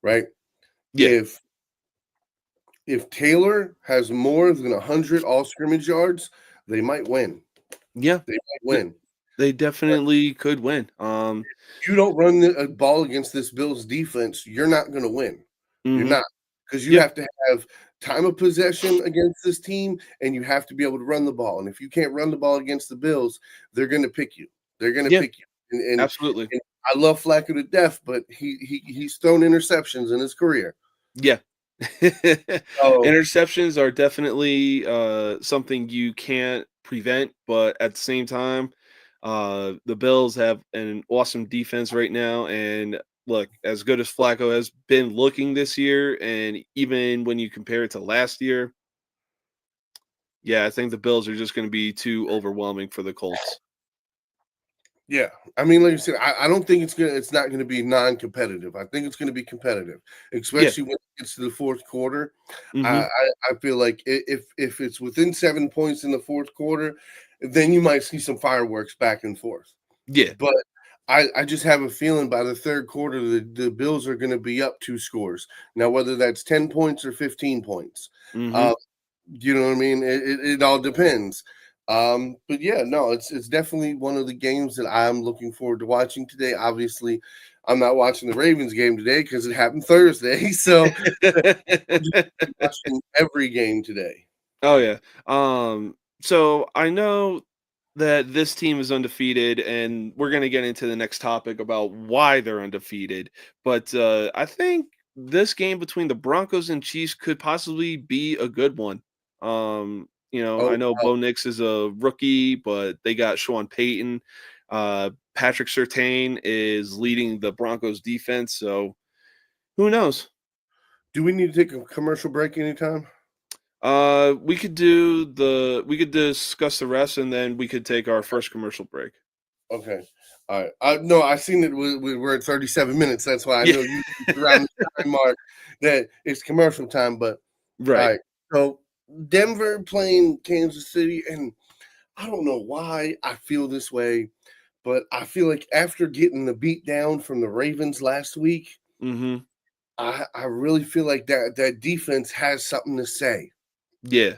right? Yeah. If Taylor has more than 100 all scrimmage yards, they might win. Yeah. They might th- win. They definitely could win. If you don't run a ball against this Bills defense, you're not going to win. You're Mhm. not, because you Yeah. have to have time of possession against this team, and you have to be able to run the ball. And if you can't run the ball against the Bills, they're going to pick you. They're going to Yeah. pick you. And, Absolutely. and I love Flacco to death, but he's thrown interceptions in his career. Yeah. So Interceptions are definitely something you can't prevent, but at the same time, the Bills have an awesome defense right now. And look, as good as Flacco has been looking this year, and even when you compare it to last year, yeah, I think the Bills are just going to be too overwhelming for the Colts. yeah, I mean, like you said, I don't think it's not gonna be non-competitive. I think it's gonna be competitive, Yeah. especially when it gets to the fourth quarter. I Hmm. I, I feel like if it's within 7 points in the fourth quarter, then you might see some fireworks back and forth. Yeah. But I just have a feeling by the third quarter the Bills are gonna be up 2 scores. Now, whether that's 10 points or 15 points. Hmm. Uh, you know what I mean? It all depends. But yeah, no, it's definitely one of the games that I'm looking forward to watching today. Obviously, I'm not watching the Ravens game today because it happened Thursday. So I'm just watching every game today. Oh yeah. So I know that this team is undefeated, and we're gonna get into the next topic about why they're undefeated. But I think this game between the Broncos and Chiefs could possibly be a good one. I Oh, know Bo Nix is a rookie, but they got Sean Payton. Patrick Surtain is leading the Broncos defense, so who knows? do we need to take a commercial break anytime? We could discuss the rest, and then we could take our first commercial break. Okay. All right. No, I seen it. We're at 37 minutes. That's why I Yeah. know you around the time mark that it's commercial time. But all Right. right. So Denver playing Kansas City, and I don't know why I feel this way, but I feel like after getting the beat down from the Ravens last week, Mhm. I really feel like that defense has something to say Yeah.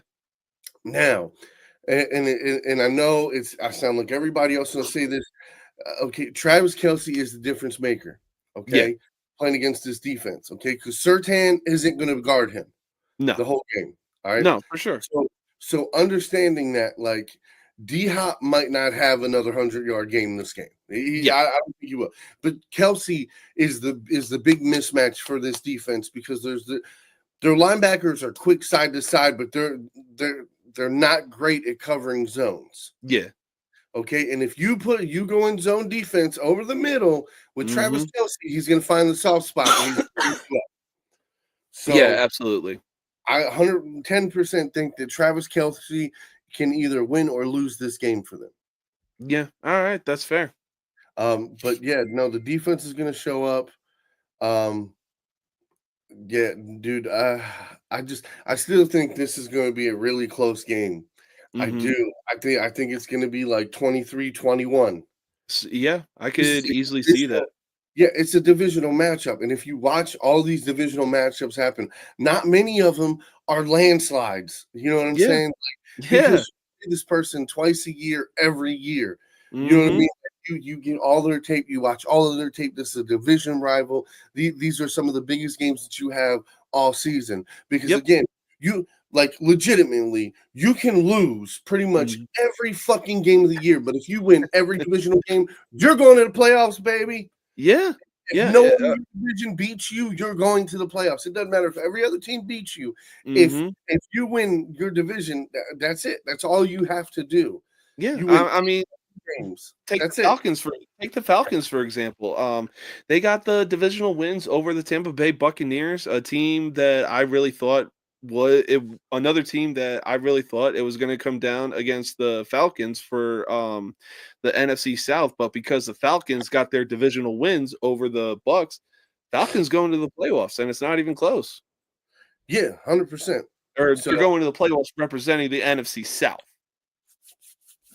now. And I know I sound like everybody else gonna say this. Okay, Travis Kelsey is the difference maker. Yeah. Okay, playing against this defense. Okay, because Sertan isn't going to guard him No. the whole game. All right. No, for sure. So understanding that, like, D Hop might not have another 100-yard game in this game. Yeah. I don't think he will. But Kelsey is the big mismatch for this defense because their linebackers are quick side to side, but they're not great at covering zones. Yeah. Okay, and if you go in zone defense over the middle with Travis Mhm. Kelsey, he's going to find the soft spot. And he's gonna beat you up. Yeah, So absolutely. I 110% think that Travis Kelsey can either win or lose this game for them. Yeah. All right, that's fair. But yeah, no, the defense is going to show up. Um, yeah, dude, I still think this is going to be a really close game. I Mhm. do. I think it's going to be like 23-21. Yeah, I This could is a easily see that. divisional Yeah, it's a divisional matchup, and if you watch all these divisional matchups happen, not many of them are landslides, you know what I'm Yeah. saying? Like, Yeah. because you see this person twice a year, every year, you know what I Mhm. mean? You get all their tape. You watch all of their tape. This is a division rival. These are some of the biggest games that you have all season. Because Yep. again, you like legitimately, you can lose pretty much Mhm. every fucking game of the year. But if you win every divisional game, you're going to the playoffs, baby. Yeah. If Yeah. no one in your division beats you, you're going to the playoffs. It doesn't matter if every other team beats you. If Mhm. if you win your division, that's it. That's all you have to do. Yeah. You win I mean, games. take That's it. the Falcons for example. They got the divisional wins over the Tampa Bay Buccaneers, a team that I really thought another team that I really thought it was going to come down against the Falcons for the NFC South, but because the Falcons got their divisional wins over the Bucks, Falcons going to the playoffs, and it's not even close. Yeah, 100%. Or So they're going to the playoffs representing the NFC South.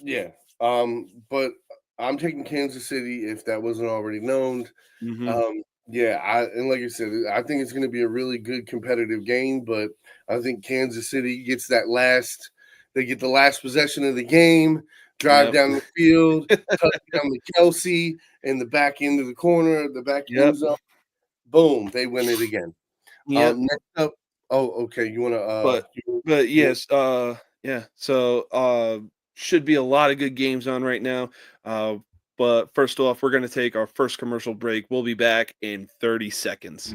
yeah, but I'm taking Kansas City if that wasn't already known. Mhm. Yeah, and like I said, I think it's going to be a really good competitive game. But I think Kansas City gets that last. They get the last possession of the game, drive Yep. down the field, touchdown to Kelsey in the back end of the corner, the back Yep. end zone. Boom, they win it again. Yep. Next up. Oh, okay. You want to? But yes, yeah. So should be a lot of good games on right now. Uh, but first off, we're gonna take our first commercial break. We'll be back in 30 seconds.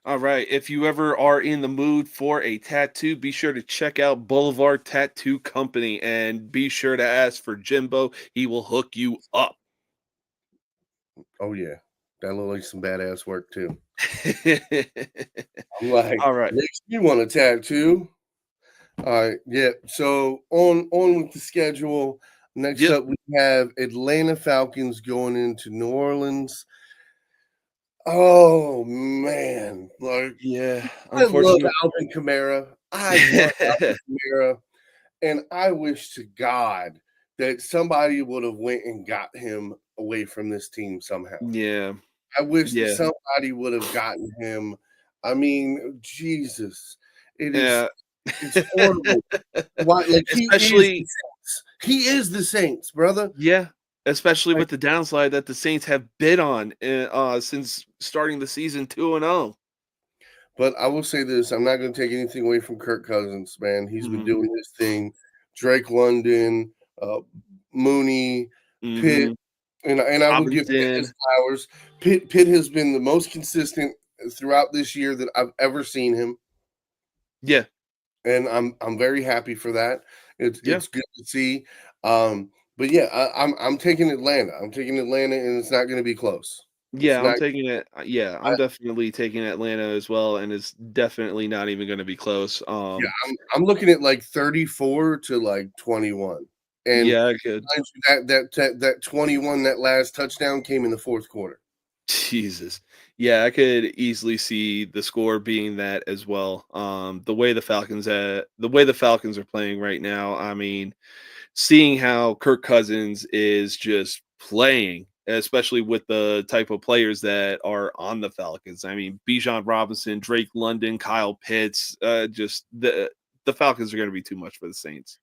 All right. If you ever are in the mood for a tattoo, be sure to check out Boulevard Tattoo Company and be sure to ask for Jimbo. He will hook you up. Oh yeah, that looks like some badass work too. I'm like, All right. makes me want a tattoo. All right, yeah. So on with the schedule. Next Yep. up, we have Atlanta Falcons going into New Orleans. Oh man, like Yeah. I love Unfortunately. Alvin Kamara. I love Alvin Kamara, and I wish to God that somebody would have went and got him away from this team somehow. Yeah. I wish that Yeah. somebody would have gotten him. I mean, Jesus, it is Yeah. it's horrible. Why? Like he is the Especially, Saints. He is the Saints, brother. yeah, especially Like, with the downside that the Saints have bid on since starting the season 2-0. but I will say this: I'm not going to take anything away from Kirk Cousins, man. He's been Mhm. doing his thing. Drake London, Mooney, Pitt, Mhm. and I will give Pitt his Robinson. flowers. Pitt has been the most consistent throughout this year that I've ever seen him. Yeah. And I'm very happy for that. Yeah. It's good to see. But yeah, I'm taking Atlanta. I'm taking Atlanta, and it's not going to be close. It's Yeah, I'm not. taking it. Yeah, I, I'm definitely taking Atlanta as well, and it's definitely not even going to be close. yeah, I'm looking at like 34 to like 21, and Yeah, I could. mind you, that 21, that last touchdown came in the fourth quarter. Jesus. Yeah, I could easily see the score being that as well. The way the Falcons are playing right now, I mean, seeing how Kirk Cousins is just playing, especially with the type of players that are on the Falcons. I mean, Bijan Robinson, Drake London, Kyle Pitts, just the Falcons are going to be too much for the Saints.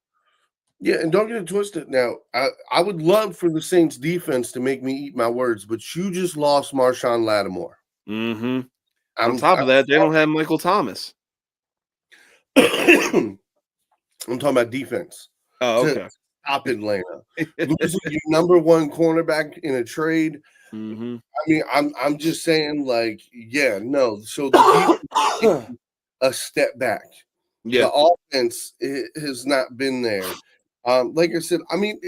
Yeah, and don't get it twisted. Now, I would love for the Saints defense to make me eat my words, but you just lost Marshawn Lattimore. Hmm. On I'm top of that, they don't have Michael Thomas. I'm talking about defense Oh, to okay. stop Atlanta. Losing your number one cornerback in a trade. Hmm. I mean, I'm just saying, like, yeah, no. So the defense is taking a step back. Yeah, The offense has not been there. Like I said, I mean,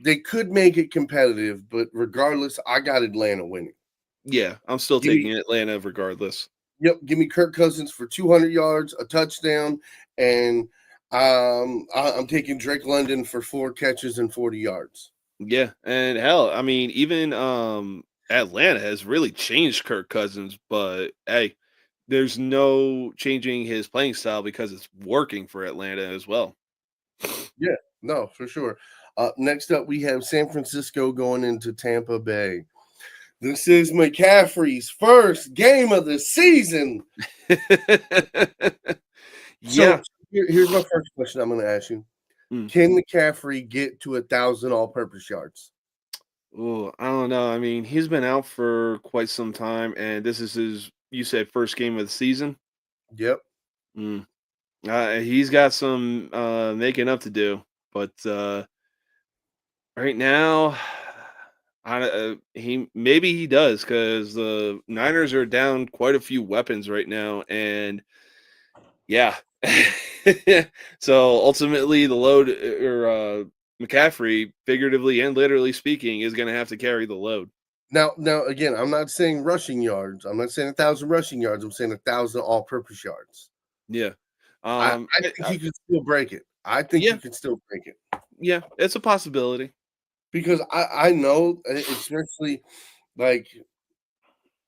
they could make it competitive, but regardless, I got Atlanta winning. yeah. I'm still Give me, taking Atlanta regardless. yep, give me Kirk Cousins for 200 yards, a touchdown, and I'm taking Drake London for 4 catches and 40 yards. Yeah, and hell, I mean, even Atlanta has really changed Kirk Cousins, but hey, there's no changing his playing style because it's working for Atlanta as well. Yeah, no, for sure. Next up, we have San Francisco going into Tampa Bay. This is McCaffrey's first game of the season. So Yeah. here's my first question I'm going to ask you. Mm. Can McCaffrey get to 1,000 all-purpose yards? Oh, I don't know. I mean, he's been out for quite some time, and this is his, you said, first game of the season. Yep. Mm. He's got some making up to do, but right now, he maybe he does because the Niners are down quite a few weapons right now, and yeah. So ultimately, the load or McCaffrey, figuratively and literally speaking, is going to have to carry the load. Now, again, I'm not saying rushing yards. I'm not saying 1,000 rushing yards. I'm saying 1,000 all-purpose yards. Yeah. I think he can still break it. I think Yeah, he can still break it yeah, it's a possibility. because I know, especially like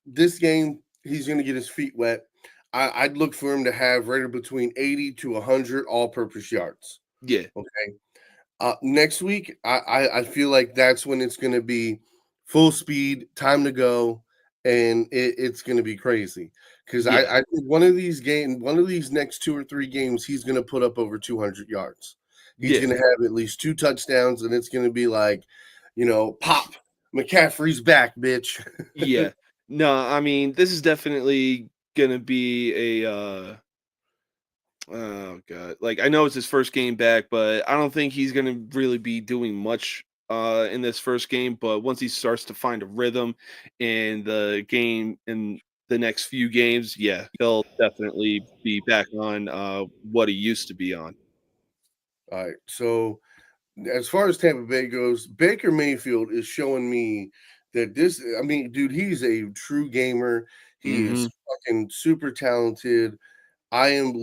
this game, he's going to get his feet wet. I'd look for him to have right between 80 to 100 all-purpose yards. Yeah, Okay. Next week, I feel like that's when it's going to be full speed, time to go, and it's going to be crazy. Because yeah, I think one of these next 2 or 3 games, he's going to put up over 200 yards. He's yeah, going to have at least 2 touchdowns, and it's going to be like, pop, McCaffrey's back, bitch. yeah. No, I mean, this is definitely gonna be a oh god. Like I know it's his first game back, but I don't think he's gonna really be doing much in this first game. But once he starts to find a rhythm in the game in the next few games, yeah, he'll definitely be back on what he used to be on. All right, so as far as Tampa Bay goes, Baker Mayfield is showing me that I mean, dude, he's a true gamer. He Hmm. is fucking super talented. I am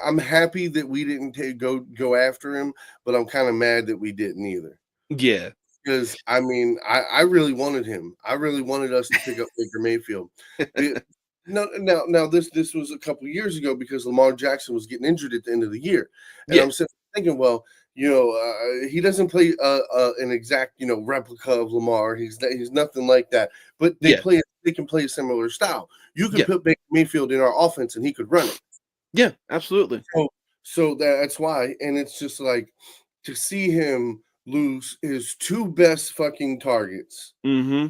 I'm happy that we didn't go after him, but I'm kind of mad that we didn't either. Yeah. Because I mean, I really wanted him. I really wanted us to pick up Baker Mayfield. The, no, now this was a couple years ago because Lamar Jackson was getting injured at the end of the year, and Yeah. I'm sitting thinking, well, he doesn't play an exact replica of Lamar. He's nothing like that. But Yeah. they can play a similar style. You could Yeah. put Baker Mayfield in our offense, and he could run it. Yeah. Absolutely. So that's why, and it's just like to see him lose his 2 best fucking targets Hmm.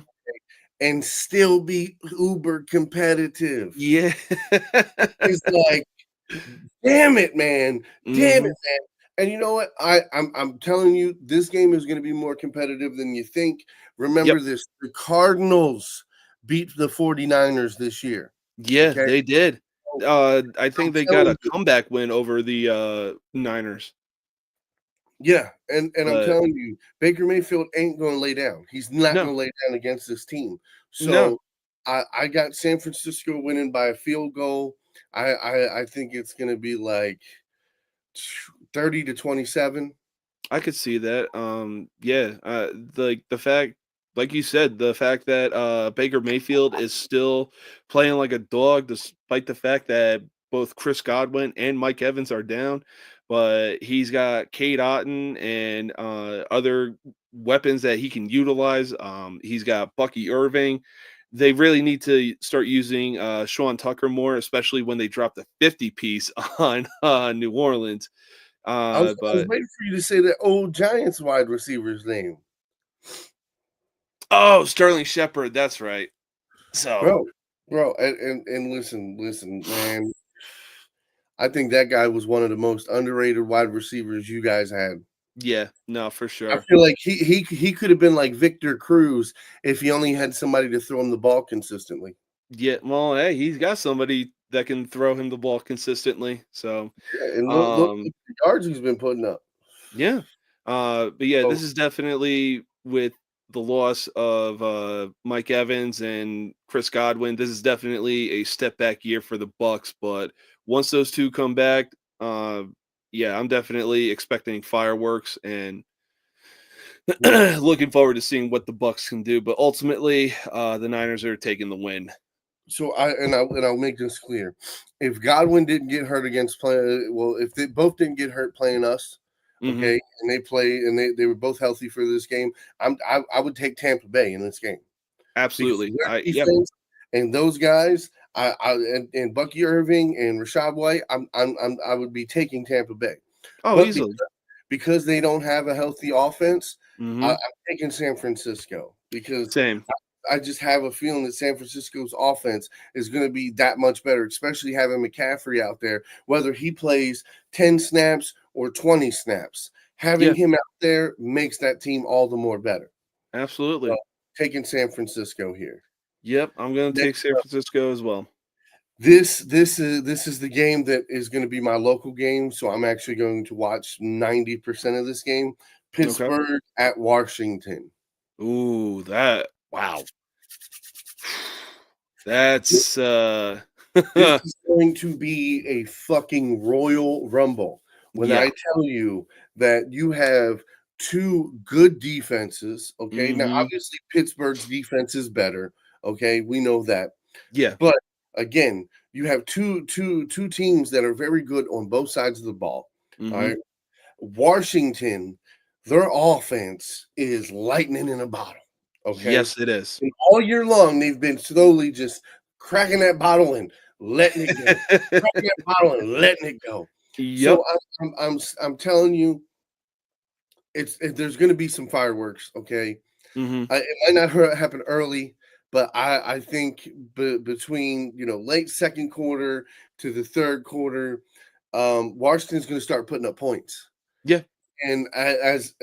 and still be uber competitive. Yeah. It's like, damn it, man. Damn it, Hmm. man. And you know what? I'm telling you, this game is going to be more competitive than you think. Yep. Remember this: the Cardinals beat the 49ers this year. Yeah, Okay. they did. So I I'm think they got telling a you. comeback win over the Niners. Yeah, and I'm But telling you, Baker Mayfield ain't going to lay down. He's not no, going to lay down against this team. no. So I got San Francisco winning by a field goal. I think it's going to be like 30-27. I could see that. Yeah, the fact, like you said, the fact that Baker Mayfield is still playing like a dog, despite the fact that both Chris Godwin and Mike Evans are down, but he's got Cade Otton and other weapons that he can utilize. He's got Bucky Irving. They really need to start using Sean Tucker more, especially when they drop the 50 piece on New Orleans. I was But waiting for you to say that old Giants wide receiver's name, oh, Sterling Shepard, that's right. So, bro. Bro, and listen, man. I think that guy was one of the most underrated wide receivers you guys had. yeah, no, for I sure. feel like he could have been like Victor Cruz if he only had somebody to throw him the ball consistently. Yeah, well, hey, he's got somebody that can throw him the ball consistently. So, Yeah, and look at um, the yards he's been putting up. yeah. But yeah, So this is definitely with the loss of Mike Evans and Chris Godwin. This is definitely a step back year for the Bucks. But once those two come back, uh, yeah, I'm definitely expecting fireworks and looking forward to seeing what the Bucks can do. But ultimately, the Niners are taking the win. So I'll make this clear. If Godwin didn't get hurt against if they both didn't get hurt playing us, Mhm. okay, and they were both healthy for this game, I would take Tampa Bay in this game because Absolutely. their Yeah. defense and those guys, and Bucky Irving and Rashad White, I would be taking Tampa Bay, Oh, but easily. because they don't have a healthy offense, I'm Mhm. taking San Francisco because Same. I just have a feeling that San Francisco's offense is going to be that much better, especially having McCaffrey out there, whether he plays 10 snaps or 20 snaps. Having Yeah, him out there makes that team all the more better. So, absolutely. taking San Francisco here. Yep, I'm gonna take Next San up, Francisco as well. this is the game that is going to be my local game, so I'm actually going to watch 90% of this game. Okay. Pittsburgh at Washington. Ooh, wow. That's This is going to be a fucking Royal Rumble. When yeah. I tell you that you have two good defenses, okay? Now, Mhm. obviously, Pittsburgh's defense is better, okay? We know that. Yeah. But again, you have two teams that are very good on both sides of the ball. All Mhm. right. Washington, their offense is lightning in a bottle. Okay. Yes, it is. And all year long, they've been slowly just cracking that bottle and letting it go, cracking that bottle and letting it go. So Yep. I'm telling you, there's going to be some fireworks. Okay, Mhm. it might not happen early, but I think between late second quarter to the third quarter, Washington's going to start putting up points. Yeah. And as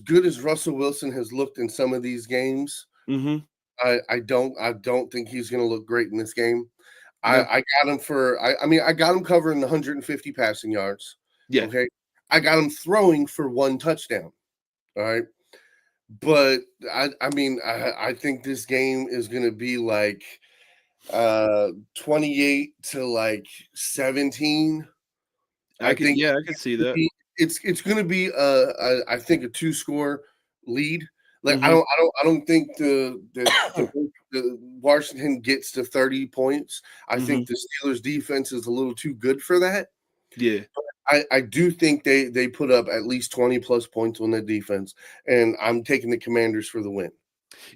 good as Russell Wilson has looked in some of these games, Mhm. I don't think he's going to look great in this game. No. I got him I got him covering 150 passing yards. Yeah. Okay, I got him throwing for one touchdown. All right, but I think this game is going to be like 28 to like 17. I think I could see that. it's going to be I think a two-score lead. Like Mhm. I don't think the Washington gets to 30 points. I think Mhm. the Steelers defense is a little too good for that. Yeah. I do think they put up at least 20 plus points on their defense, and I'm taking the Commanders for the win.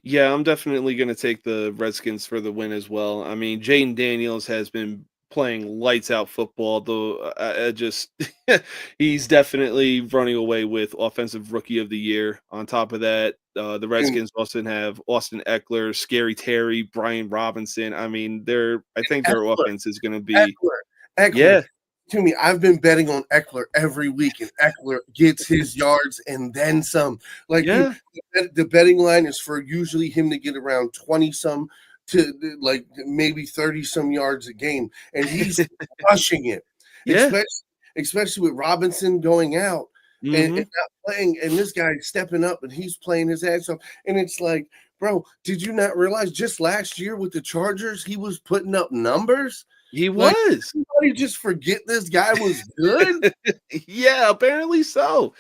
Yeah, I'm definitely going to take the Redskins for the win as well. I mean, Jaden Daniels has been playing lights out football, though. Just he's definitely running away with offensive rookie of the year. On top of that, the And Redskins also have Austin Eckler, Scary Terry, Brian Robinson. I mean, I think their Eckler, offense is going to be Eckler. yeah, To me, I've been betting on Eckler every week, and Eckler gets his yards and then some. Like, dude, yeah, the betting line is for usually him to get around 20 some to like maybe 30 some yards a game, and he's rushing it, yeah. especially especially with Robinson going out and Hmm. not playing, and this guy stepping up and he's playing his ass off. And it's like, bro, did you not realize just last year with the Chargers, he was putting up numbers? He Like, was. everybody just forget this guy was good? Yeah, apparently so.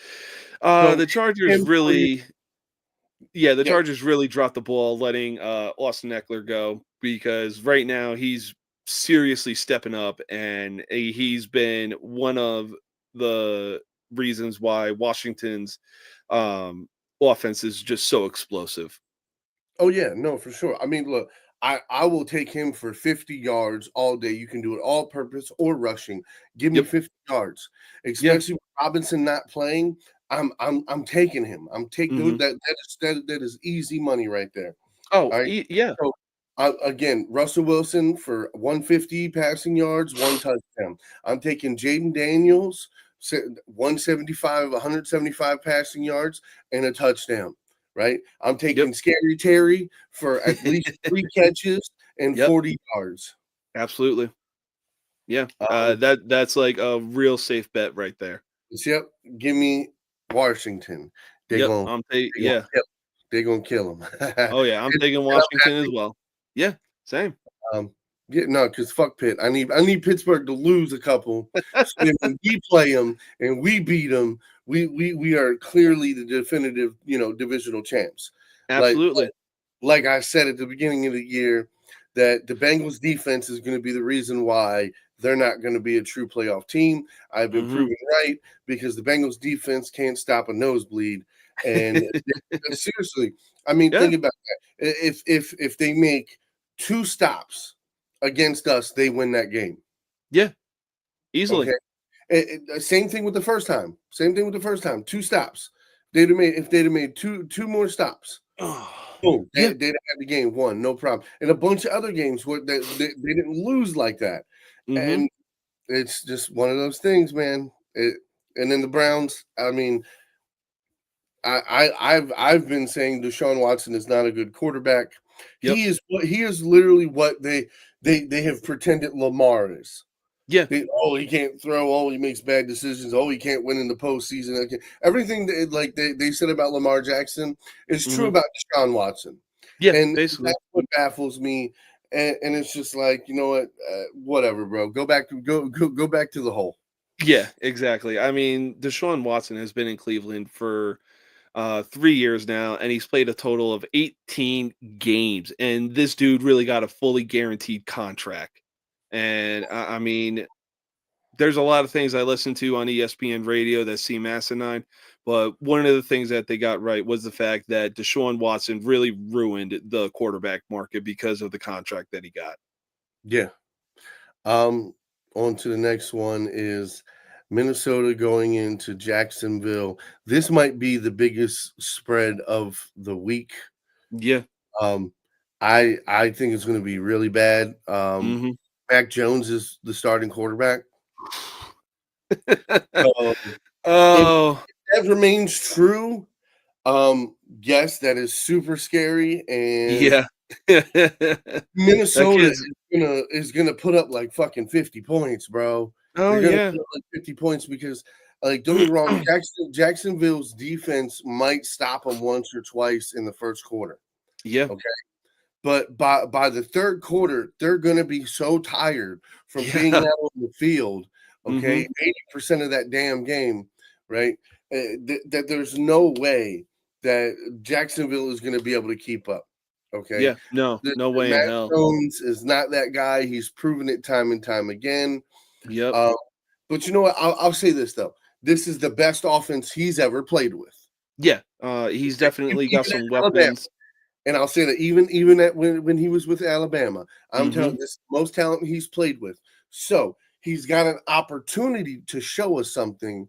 So The Chargers him for you. really Yeah, the Yep. Chargers really dropped the ball letting Austin Eckler go because right now he's seriously stepping up and he's been one of the reasons why Washington's um, offense is just so explosive. Oh yeah, no, for sure. I mean, look, I will take him for 50 yards all day. You can do it all purpose or rushing. Give me Yep. 50 yards, Yeah. especially with Robinson not playing. I'm taking him. I'm taking Hmm. that is easy money right there. Oh, All right. yeah. So again, Russell Wilson for 150 passing yards, one touchdown. I'm taking Jaden Daniels, 175, 175 passing yards, and a touchdown. Right. I'm Yep. taking Scary Terry for at least 3 catches and Yep. 40 yards. Absolutely. Yeah. Um, That's like a real safe bet right there. yep. Give me Washington. They're Yep. going I'm to taking. Yeah. they're gonna kill him. Oh yeah. I'm And taking I'm Washington as happy. well. Yeah. Same. Yeah, no, because fuck Pitt. I need Pittsburgh to lose a couple. So then when we play them and we beat them, we are clearly the definitive, divisional champs. Like Absolutely. like I said at the beginning of the year, that the Bengals defense is going to be the reason why they're not going to be a true playoff team. I've been proven right because the Bengals defense can't stop a nosebleed. And seriously, I mean, Yeah. think about that. If they make 2 stops against us, they win that game. Yeah. Easily. Okay. Same thing with the first time. 2 stops. If they'd have made two more stops, boom, they'd have had the game won, no problem. And a bunch of other games where they didn't lose like that. And it's just one of those things, man. And then the Browns, I mean, I've been saying Deshaun Watson is not a good quarterback. Yep. He is literally what they have pretended Lamar is. Yeah. He can't throw. Oh, he makes bad decisions. Oh, he can't win in the postseason. Everything they said about Lamar Jackson is true about Deshaun Watson. Yeah, and basically. that's what baffles me. And it's just like, you know what? Whatever, bro. Go back to the hole. Yeah, exactly. I mean, Deshaun Watson has been in Cleveland for 3 years now, and he's played a total of 18 games. And this dude really got a fully guaranteed contract. And I mean, there's a lot of things I listen to on ESPN radio that seem asinine, but one of the things that they got right was the fact that Deshaun Watson really ruined the quarterback market because of the contract that he got. Yeah. On to the next one is Minnesota going into Jacksonville. This might be the biggest spread of the week. Yeah. I think it's going to be really bad. Mac Jones is the starting quarterback. Oh, if that remains true, yes, that is super scary. And yeah. Minnesota is gonna put up like fucking 50 points, bro. Oh, They're gonna yeah. put up like 50 points because, like, don't get me wrong, Jacksonville's defense might stop them once or twice in the first quarter. Yeah. Okay. But by the third quarter, they're gonna be so tired from being out on the field, okay, 80% of that damn game, right? That there's no way that Jacksonville is gonna be able to keep up. Okay. Yeah. No way in Matt hell. Jones is not that guy. He's proven it time and time again. Yep. But you know what? I'll say this though. This is the best offense he's ever played with. Yeah. He's definitely got some Alabama. weapons. And I'll say that even at when he was with Alabama, I'm telling you, this is the most talent he's played with. So he's got an opportunity to show us something,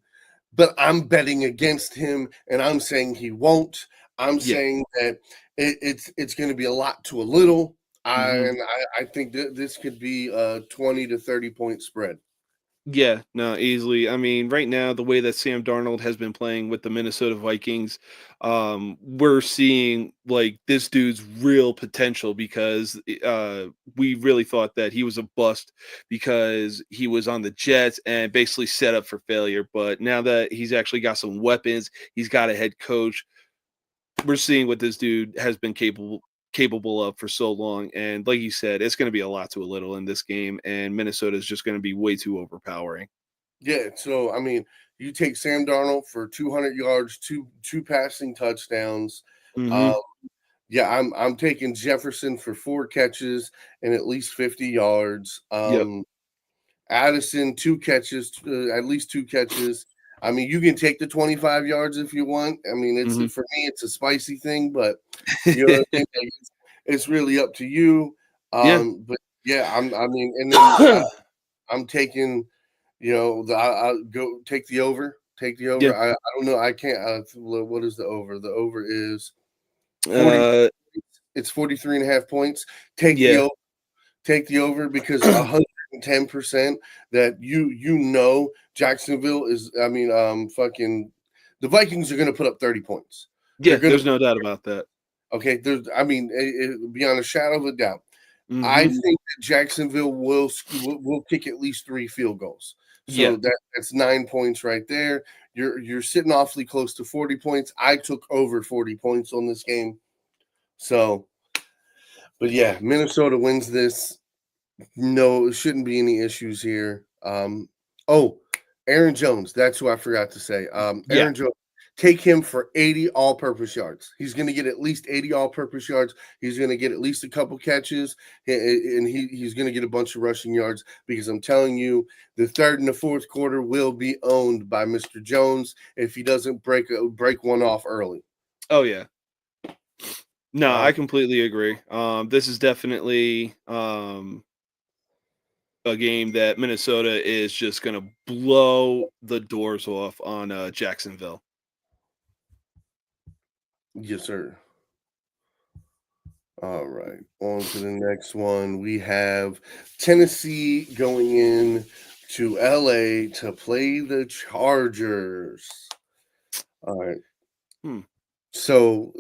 but I'm betting against him, and I'm saying he won't. I'm saying that it's going to be a lot to a little. I think this could be a 20 to 30 point spread. Yeah, no, easily. I mean, right now, the way that Sam Darnold has been playing with the Minnesota Vikings, we're seeing like this dude's real potential because we really thought that he was a bust because he was on the Jets and basically set up for failure. But now that he's actually got some weapons, he's got a head coach. We're seeing what this dude has been capable of for so long. And like you said, it's going to be a lot to a little in this game, and Minnesota is just going to be way too overpowering. Yeah, so I mean, you take Sam Darnold for 200 yards, two passing touchdowns. Yeah, I'm taking Jefferson for 4 catches and at least 50 yards. Addison 2 catches, at least 2 catches. I mean, you can take the 25 yards if you want. I mean, it's for me, it's a spicy thing, but you know what I mean? It's really up to you. But yeah, and then I'm taking, you know, I'll go take the over. Take the over. I don't know. I can't. What is the over? The over is 40. It's 43.5 points. Take the over. Take the over because 110% that you know Jacksonville is. I mean, the Vikings are going to put up 30 points. Yeah, there's no doubt about that. Okay, beyond a shadow of a doubt, I think that Jacksonville will kick at least 3 field goals. So that's 9 points right there. You're sitting awfully close to 40 points. I took over 40 points on this game. So, but yeah, Minnesota wins this. No, it shouldn't be any issues here. Aaron Jones. That's who I forgot to say. Aaron Jones. take him for 80 all-purpose yards. He's going to get at least 80 all-purpose yards. He's going to get at least a couple catches, and he's going to get a bunch of rushing yards because I'm telling you, the third and the fourth quarter will be owned by Mr. Jones if he doesn't break one off early. Oh yeah. No, I completely agree. This is definitely a game that Minnesota is just going to blow the doors off on Jacksonville. Yes, sir. All right. On to the next one. We have Tennessee going in to LA to play the Chargers. All right. So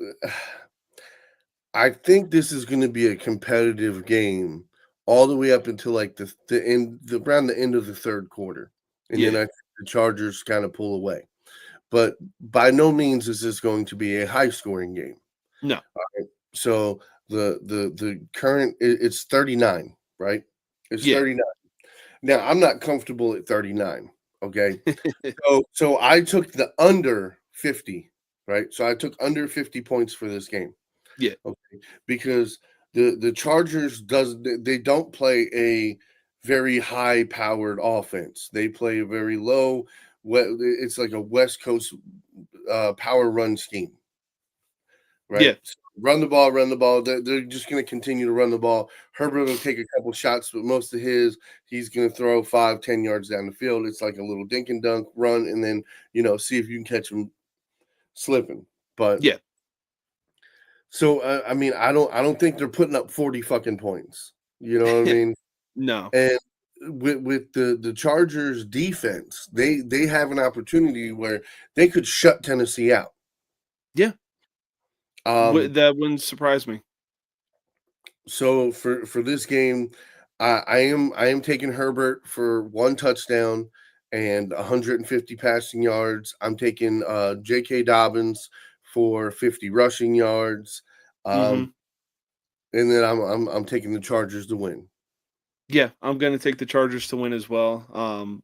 I think this is going to be a competitive game all the way up until like the around the end of the third quarter. And then I think the Chargers kind of pull away. But by no means is this going to be a high scoring game. No. All right. So the current it's 39, right? It's 39. Now I'm not comfortable at 39. Okay. so I took the under 50, right? So I took under 50 points for this game. Yeah. Okay. Because the Chargers they don't play a very high powered offense. They play a very low. It's like a West Coast power run scheme, right? Yeah. So run the ball. They're just going to continue to run the ball. Herbert will take a couple shots, but most of he's going to throw 5-10 yards down the field. It's like a little dink and dunk run, and then see if you can catch him slipping. But yeah. So I mean, I don't think they're putting up 40 fucking points. You know what I mean? No. And with the Chargers defense, they have an opportunity where they could shut Tennessee out. Yeah. That wouldn't surprise me. So for this game, I am taking Herbert for 1 touchdown and 150 passing yards. I'm taking J.K. Dobbins for 50 rushing yards. And then I'm taking the Chargers to win. Yeah, I'm going to take the Chargers to win as well.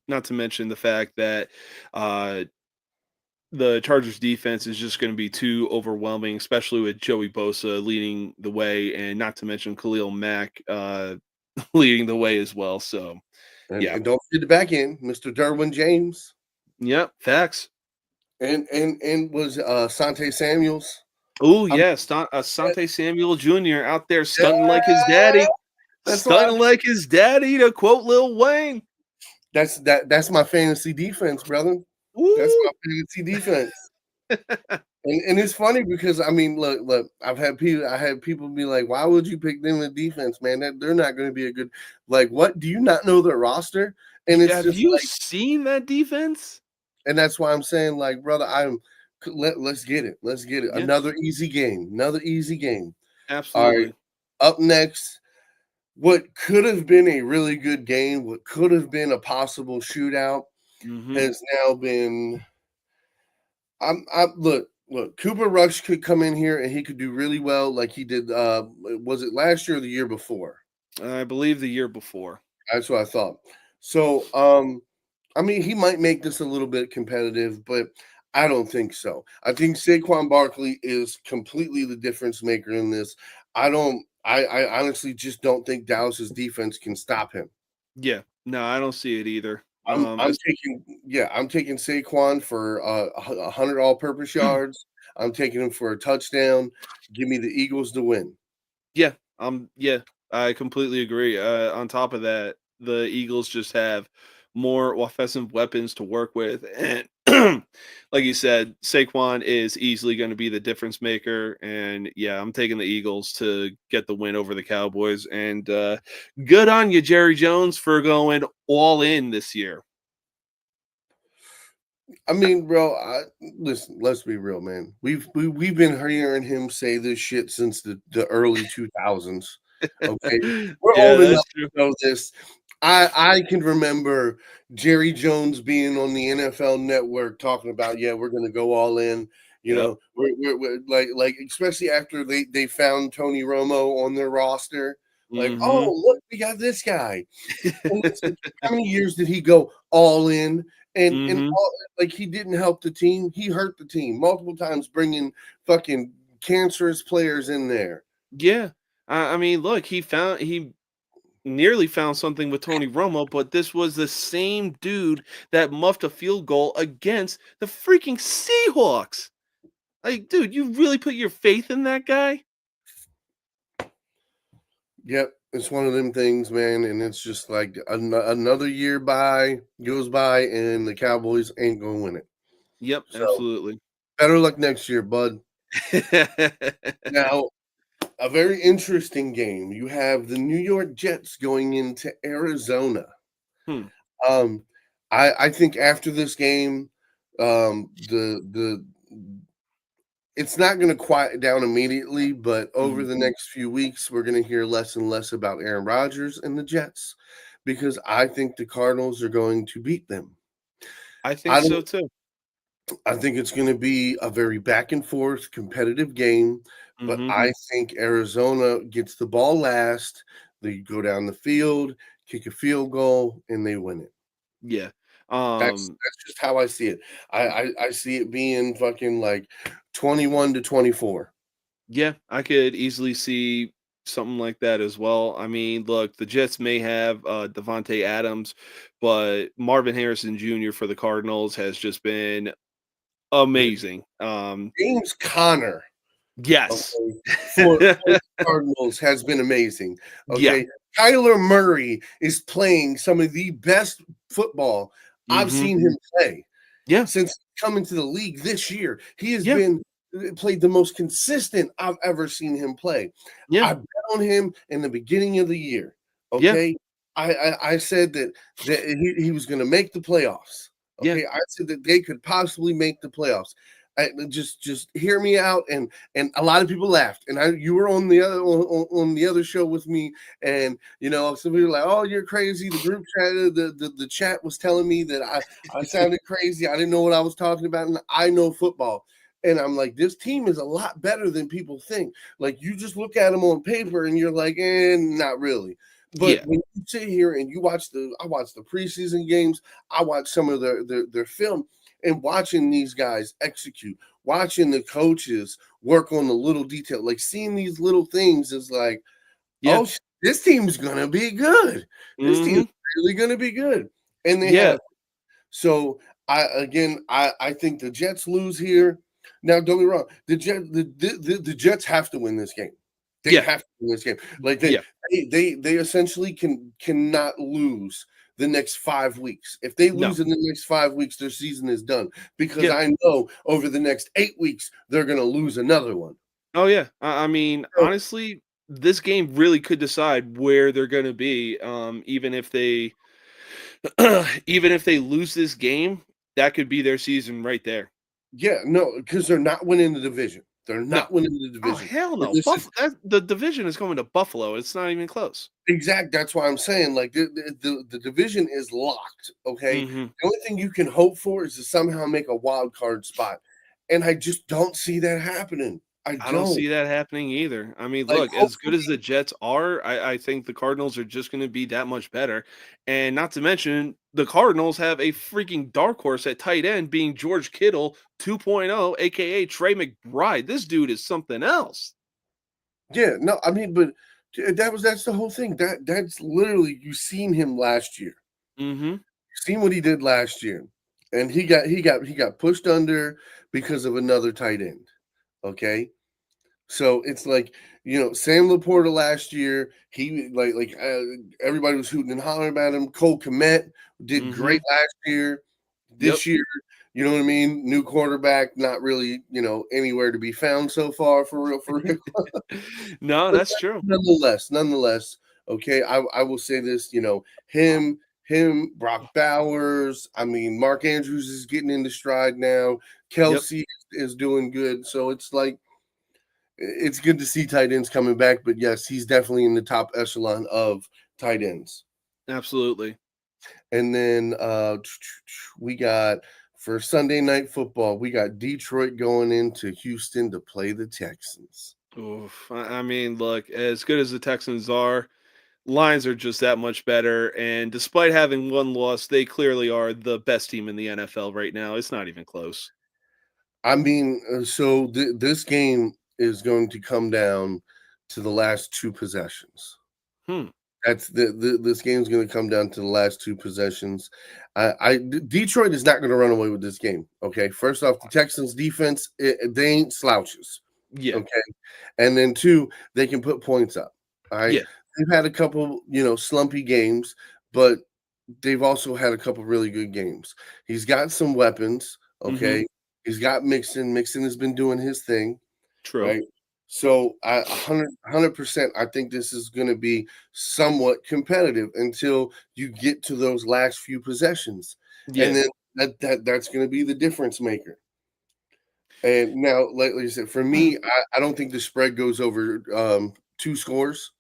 Not to mention the fact that the Chargers defense is just going to be too overwhelming, especially with Joey Bosa leading the way, and not to mention Khalil Mack leading the way as well. So, and don't forget the back end, Mr. Derwin James. Yep, facts. And was Sante Samuels. Oh yeah, Sante Samuel Jr. out there stunting like his daddy. Stunting like his daddy, to quote Lil Wayne. That's my fantasy defense, brother. Ooh. That's my fantasy defense. and it's funny because I mean, look, I had people be like, "Why would you pick them in defense, man? They're not going to be a good." Like, what? Do you not know their roster? And it's have you seen that defense? And that's why I'm saying, like, brother, let's get it. Let's get it. Yeah. Another easy game. Absolutely. All right. Up next, what could have been a really good game, what could have been a possible shootout, has now been. Look. Cooper Rush could come in here and he could do really well, like he did. Was it last year or the year before? I believe the year before. That's what I thought. So, I mean, he might make this a little bit competitive, but I don't think so. I think Saquon Barkley is completely the difference maker in this. I honestly just don't think Dallas's defense can stop him. Yeah, no, I don't see it either. I'm taking Saquon for 100 all-purpose yards. I'm taking him for a touchdown. Give me the Eagles to win. Yeah, I completely agree. On top of that, the Eagles just have more offensive weapons to work with, and like you said, Saquon is easily going to be the difference maker. And yeah, I'm taking the Eagles to get the win over the Cowboys. And good on you, Jerry Jones, for going all in this year. I mean, bro, listen, let's be real, man. We've been hearing him say this shit since the early 2000s. Okay, we're old enough to know this. I can remember Jerry Jones being on the NFL Network talking about, we're going to go all in. You know, we're like especially after they found Tony Romo on their roster. Like, oh, look, we got this guy. How many years did he go all in? and Mhm. like he didn't help the team. He hurt the team multiple times, bringing fucking cancerous players in there. Yeah. I mean, look, he nearly found something with Tony Romo, but this was the same dude that muffed a field goal against the freaking Seahawks. Like, dude, you really put your faith in that guy? Yep, it's one of them things, man, and it's just like another year goes by, and the Cowboys ain't gonna win it. Yep, So absolutely. better luck next year, bud. Now, a very interesting game. You have the New York Jets going into Arizona. Hmm. Um, I think after this game, the it's not going to quiet down immediately, but over Mhm. the next few weeks, we're going to hear less and less about Aaron Rodgers and the Jets because I think the Cardinals are going to beat them. I think I so don't. too. I think it's going to be a very back and forth competitive game, but Mhm. I think Arizona gets the ball last. They go down the field, kick a field goal, and they win it. Yeah. That's just how I see it. I see it being fucking like 21-24. Yeah, I could easily see something like that as well. I mean, look, the Jets may have Devontae Adams, but Marvin Harrison Jr. for the Cardinals has just been amazing. James Conner, Yes. okay, for the Cardinals has been amazing. Yeah. Okay. Kyler Murray is playing some of the best football I've Mhm. seen him play Yeah. since coming to the league this year. He has Yeah. been played the most consistent I've ever seen him play. Yeah. I bet on him in the beginning of the year. Yeah. Okay. I said that he was going to make the playoffs. Yeah. Okay. I said that they could possibly make the playoffs. Just hear me out, and a lot of people laughed, and you were on the other on the other show with me, and some people were like, oh, you're crazy. The group chat, the chat was telling me that I sounded crazy. I didn't know what I was talking about, and I know football. And I'm like, this team is a lot better than people think. Like, you just look at them on paper and you're like, not really. But Yeah. when you sit here and I watch the preseason games, I watch some of their film, and watching these guys execute, watching the coaches work on the little detail, like seeing these little things is like, Yeah. oh, this team's gonna be good. This team's Mhm. really gonna be good, and they Yeah. have. So I think the Jets lose here. Now, don't get me wrong. The Jets have to win this game. They Yeah. have to win this game. Like Yeah. they essentially cannot lose the next 5 weeks. If they No. lose in the next 5 weeks, their season is done. Because Yeah. I know over the next 8 weeks they're going to lose another one. Oh yeah. I mean, So, honestly, this game really could decide where they're going to be. Even if they, even if they lose this game, that could be their season right there. yeah, no, because they're not winning the division. They're No. not winning the Oh division. hell But no. this is The division is going to Buffalo. It's not even close. exact. That's why I'm saying like the division is locked. Okay, Hmm. the only thing you can hope for is to somehow make a wild card spot, and I just don't see that happening. I I don't don't see that happening either. I mean, like. look, as good as Hopefully, the Jets are, I think the Cardinals are just going to be that much better. And not to mention, the Cardinals have a freaking dark horse at tight end being George Kittle 2.0, aka Trey McBride. This dude is something else. yeah. No, I mean, but that's the whole thing. That's literally you seen him last year. Hmm. Seen what he did last year, and he got pushed under because of another tight end. Okay, so it's like Sam Laporta last year. He everybody was hooting and hollering about him. Cole Kmet did Hmm. great last year. Yep. This year, you know what I mean. New quarterback, not really anywhere to be found so far for real, for real. No, But that's true. nonetheless, okay. I will say this. Brock Bowers. I mean, Mark Andrews is getting into stride now. Yep. Kelsey is doing good. So it's like it's good to see tight ends coming back, but yes, he's definitely in the top echelon of tight ends. Absolutely. And then we got for Sunday night football, we got Detroit going into Houston to play the Texans. Oof. I mean, look, as good as the Texans are, Lions are just that much better, and despite having one loss, they clearly are the best team in the NFL right now. It's not even close. I mean, so this game is going to come down to the last two possessions. Hmm. That's this game's going to come down to the last two possessions. Detroit is not going to run away with this game. Okay, first off, the Texans defense they ain't slouches. Yeah. Okay, and then two, they can put points up. All right, Yeah. they've had a couple slumpy games, but they've also had a couple really good games. He's got some weapons. Mhm. Okay, he's got Mixon. Mixon has been doing his thing. True. Right. So I 100%, I think this is going to be somewhat competitive until you get to those last few possessions, and Yeah. then that's going to be the difference maker. And now, like you said, for me, I don't think the spread goes over 2 scores.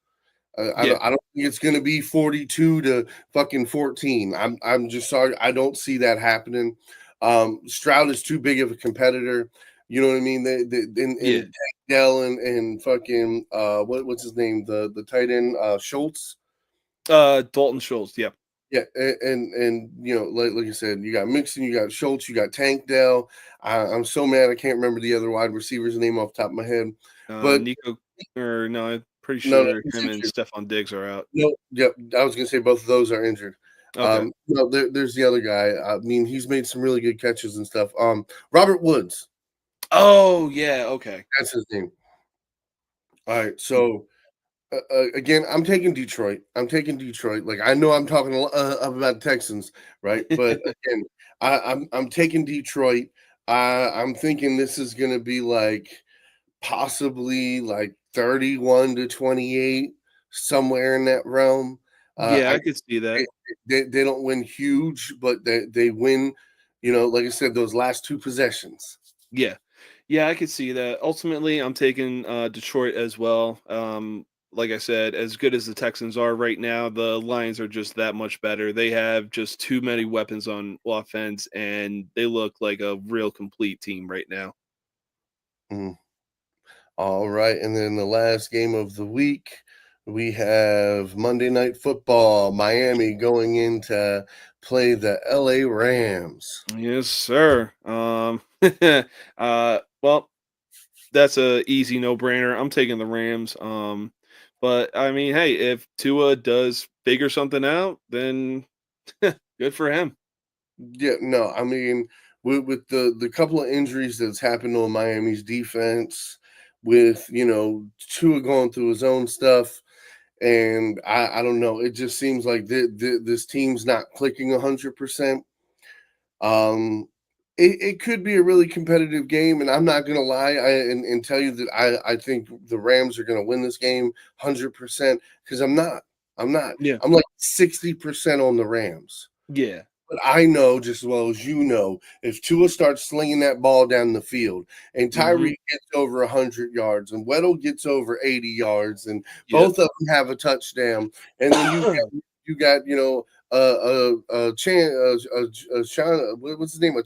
Yeah. I don't think it's going to be 42 to fucking 14. I'm just sorry. I don't see that happening. Stroud is too big of a competitor. You know what I mean? Yeah. And Dell and fucking what's his name? The tight end Schultz. Dalton Schultz. Yeah. Yeah, and like you said, you got Mixon, you got Schultz, you got Tank Dell. I'm so mad I can't remember the other wide receiver's name off the top of my head. But Nico, or no, I'm pretty no, sure he's him and injured. Stephon Diggs are out. No, yep. I was gonna say both of those are injured. Okay. No, there's the other guy. I mean, he's made some really good catches and stuff. Robert Woods, Oh yeah. Okay. that's his name. All right, so again, I'm taking Detroit. I'm taking Detroit. Like I know I'm talking about Texans, right? But again, I'm taking Detroit. I'm thinking this is gonna be like possibly like 31 to 28, somewhere in that realm. Yeah, I I could see they, that. they don't win huge, but they win, like I said, those last two possessions. Yeah. Yeah, I could see that. Ultimately, I'm taking Detroit as well. Like I said, as good as the Texans are right now, the Lions are just that much better. They have just too many weapons on offense, and they look like a real complete team right now. Mm. All right, and then the last game of the week, we have Monday Night Football, Miami going in to play the LA Rams. Yes, sir. Well, that's a easy no-brainer. I'm taking the Rams. But I mean, hey, if Tua does figure something out, then good for him. Yeah, no, I mean, with the couple of injuries that's happened on Miami's defense, with Tua going through his own stuff, and I don't know, it just seems like this team's not clicking 100%. Um, it could be a really competitive game, and I'm not gonna lie and tell you that I think the Rams are gonna win this game 100% because I'm not. I'm not. Yeah. I'm like 60% on the Rams. Yeah. But I know just as well as you know, if Tua starts slinging that ball down the field and Mhm. Tyree gets over 100 yards and Weddle gets over 80 yards and Yep. both of them have a touchdown, and then you got Sean, what's his name? Uh,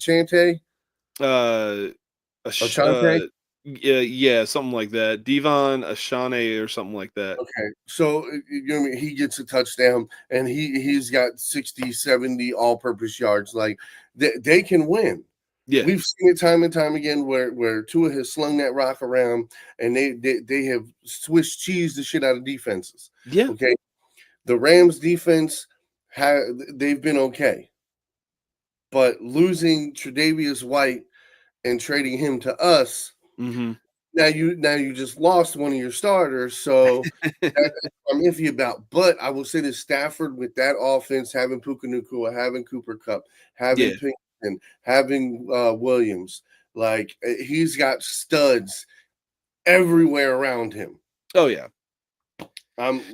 Chante. yeah, yeah, something like that. Devon Ashane or something like that. Okay. So, you know what I mean? He gets a touchdown and he's got 60, 70 all-purpose yards. Like they can win. Yeah. We've seen it time and time again where Tua has slung that rock around and they have Swiss cheese the shit out of defenses. Yeah. Okay. The Rams defense they've been okay. But losing Tre'Davious White and trading him to us, Mhm. now you just lost one of your starters. So I'm iffy about. But I will say that Stafford with that offense, having Puka Nacua, having Cooper Cup, having Yeah. Pinkerton, having Williams, like he's got studs everywhere around him. Oh, yeah.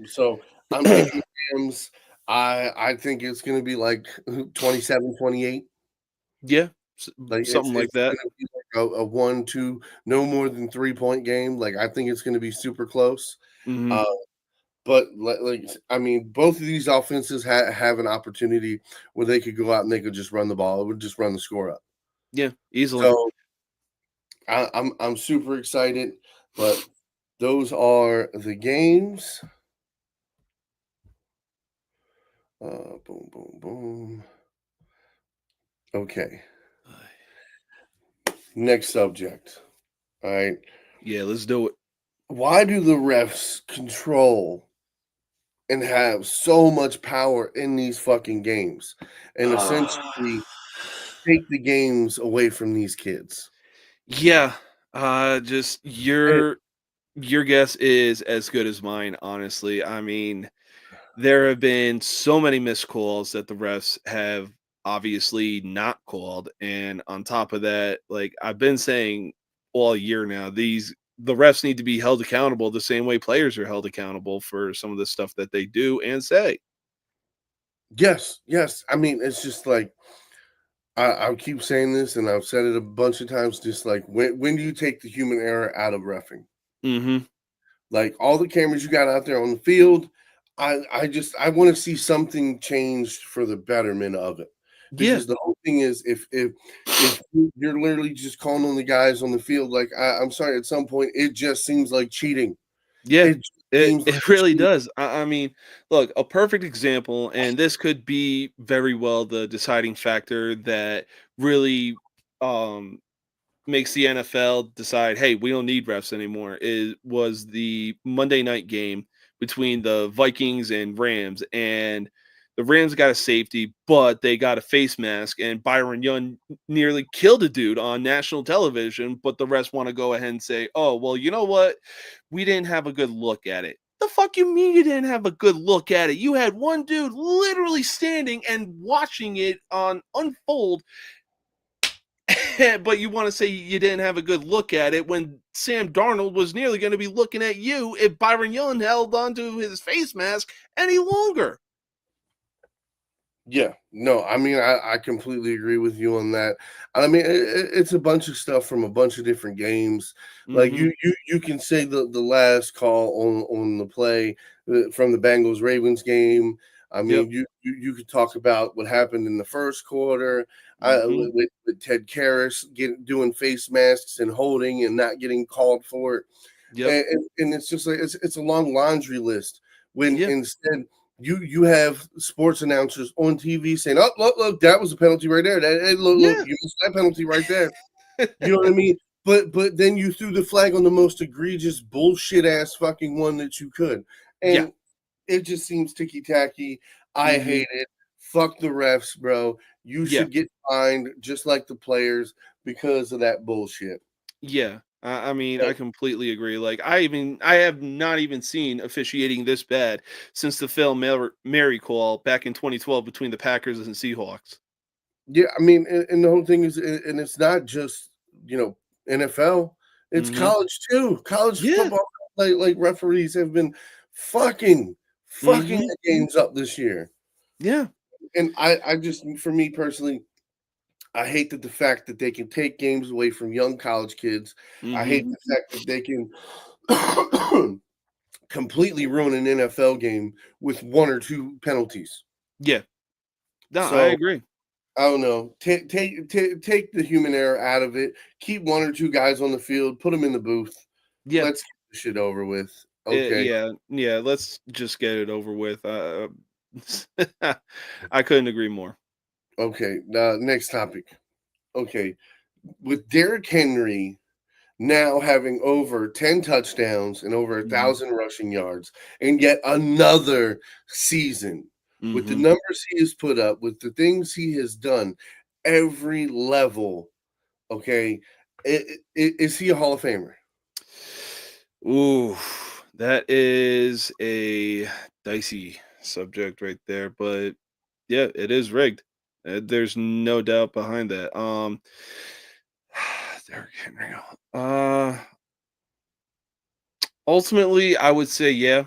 So I'm taking Rams. I think it's going to be like 27-28. Yeah. Like Something like it's that. going to be like a 1-2, no more than 3 point game. Like I think it's going to be super close. Mhm. Uh, But I mean, both of these offenses have an opportunity where they could go out and they could just run the ball. It would just run the score up. Yeah, easily. So I'm super excited. But those are the games. Boom, boom, boom. Okay. Next subject. All right. Yeah, let's do it. Why do the refs control and have so much power in these fucking games and essentially take the games away from these kids? Yeah, just And your guess is as good as mine, honestly. I mean, there have been so many missed calls that the refs have obviously not called, and on top of that, like I've been saying all year now, the refs need to be held accountable the same way players are held accountable for some of the stuff that they do and say. yes, yes. I mean, it's just like I keep saying this, and I've said it a bunch of times. Just like when do you take the human error out of reffing? Mhm. Like all the cameras you got out there on the field, I want to see something changed for the betterment of it. Yeah. Because the whole thing is if you're literally just calling on the guys on the field, like I'm sorry, at some point it just seems like cheating. Yeah, It just it seems like it really cheating. does. I mean, look, a perfect example, and this could be very well the deciding factor that really um makes the NFL decide, hey, we don't need refs anymore. Is was the Monday night game between the Vikings and Rams, and the Rams got a safety, but they got a face mask, and Byron Young nearly killed a dude on national television. But the refs want to go ahead and say, oh, well, you know what? We didn't have a good look at it. The fuck you mean you didn't have a good look at it? You had one dude literally standing and watching it on unfold, but you want to say you didn't have a good look at it when Sam Darnold was nearly going to be looking at you if Byron Young held onto his face mask any longer. Yeah, no, I mean, I completely agree with you on that. I mean, it's a bunch of stuff from a bunch of different games. Like Mhm. you can say the last call on the play from the Bengals Ravens game. I Yep. mean, you could talk about what happened in the first quarter Mhm. with Ted Karras doing face masks and holding and not getting called for it, Yep. and it's just like it's a long laundry list when Yeah. instead you have sports announcers on TV saying, "Oh, look, that was a penalty right there. Hey, look, Yeah. you missed that penalty right there." You know what I mean? But then you threw the flag on the most egregious bullshit ass fucking one that you could, Yeah. and it just seems ticky tacky. I Mhm. hate it. Fuck the refs, bro. You Yeah. should get fined just like the players because of that bullshit. Yeah. I mean, I completely agree. Like, I have not even seen officiating this bad since the Mary call back in 2012 between the Packers and Seahawks. Yeah, I mean, and the whole thing is, and it's not just NFL; it's Mhm. college too. College Yeah. football, like referees have been fucking Mhm. the games up this year, Yeah. and I just, for me personally, I hate that the fact that they can take games away from young college kids. I hate Mhm. the fact that they can completely ruin an NFL game with one or two penalties. Yeah. No, I So agree. I don't know. Take the human error out of it. Keep one or two guys on the field. Put them in the booth. Yeah. Let's get the shit over with. Okay. Yeah, let's just get it over with. I couldn't agree more. Okay. Next topic. Okay. With Derrick Henry now having over 10 touchdowns and over a Mhm. thousand rushing yards, and yet another season with the Mhm. numbers he has put up, with the things he has done, every level. Okay. Is he a Hall of Famer? Ooh, that is a dicey subject right there, but yeah, it is rigged. There's no doubt behind that. Derrick Henry. Uh, Ultimately, I would say yeah.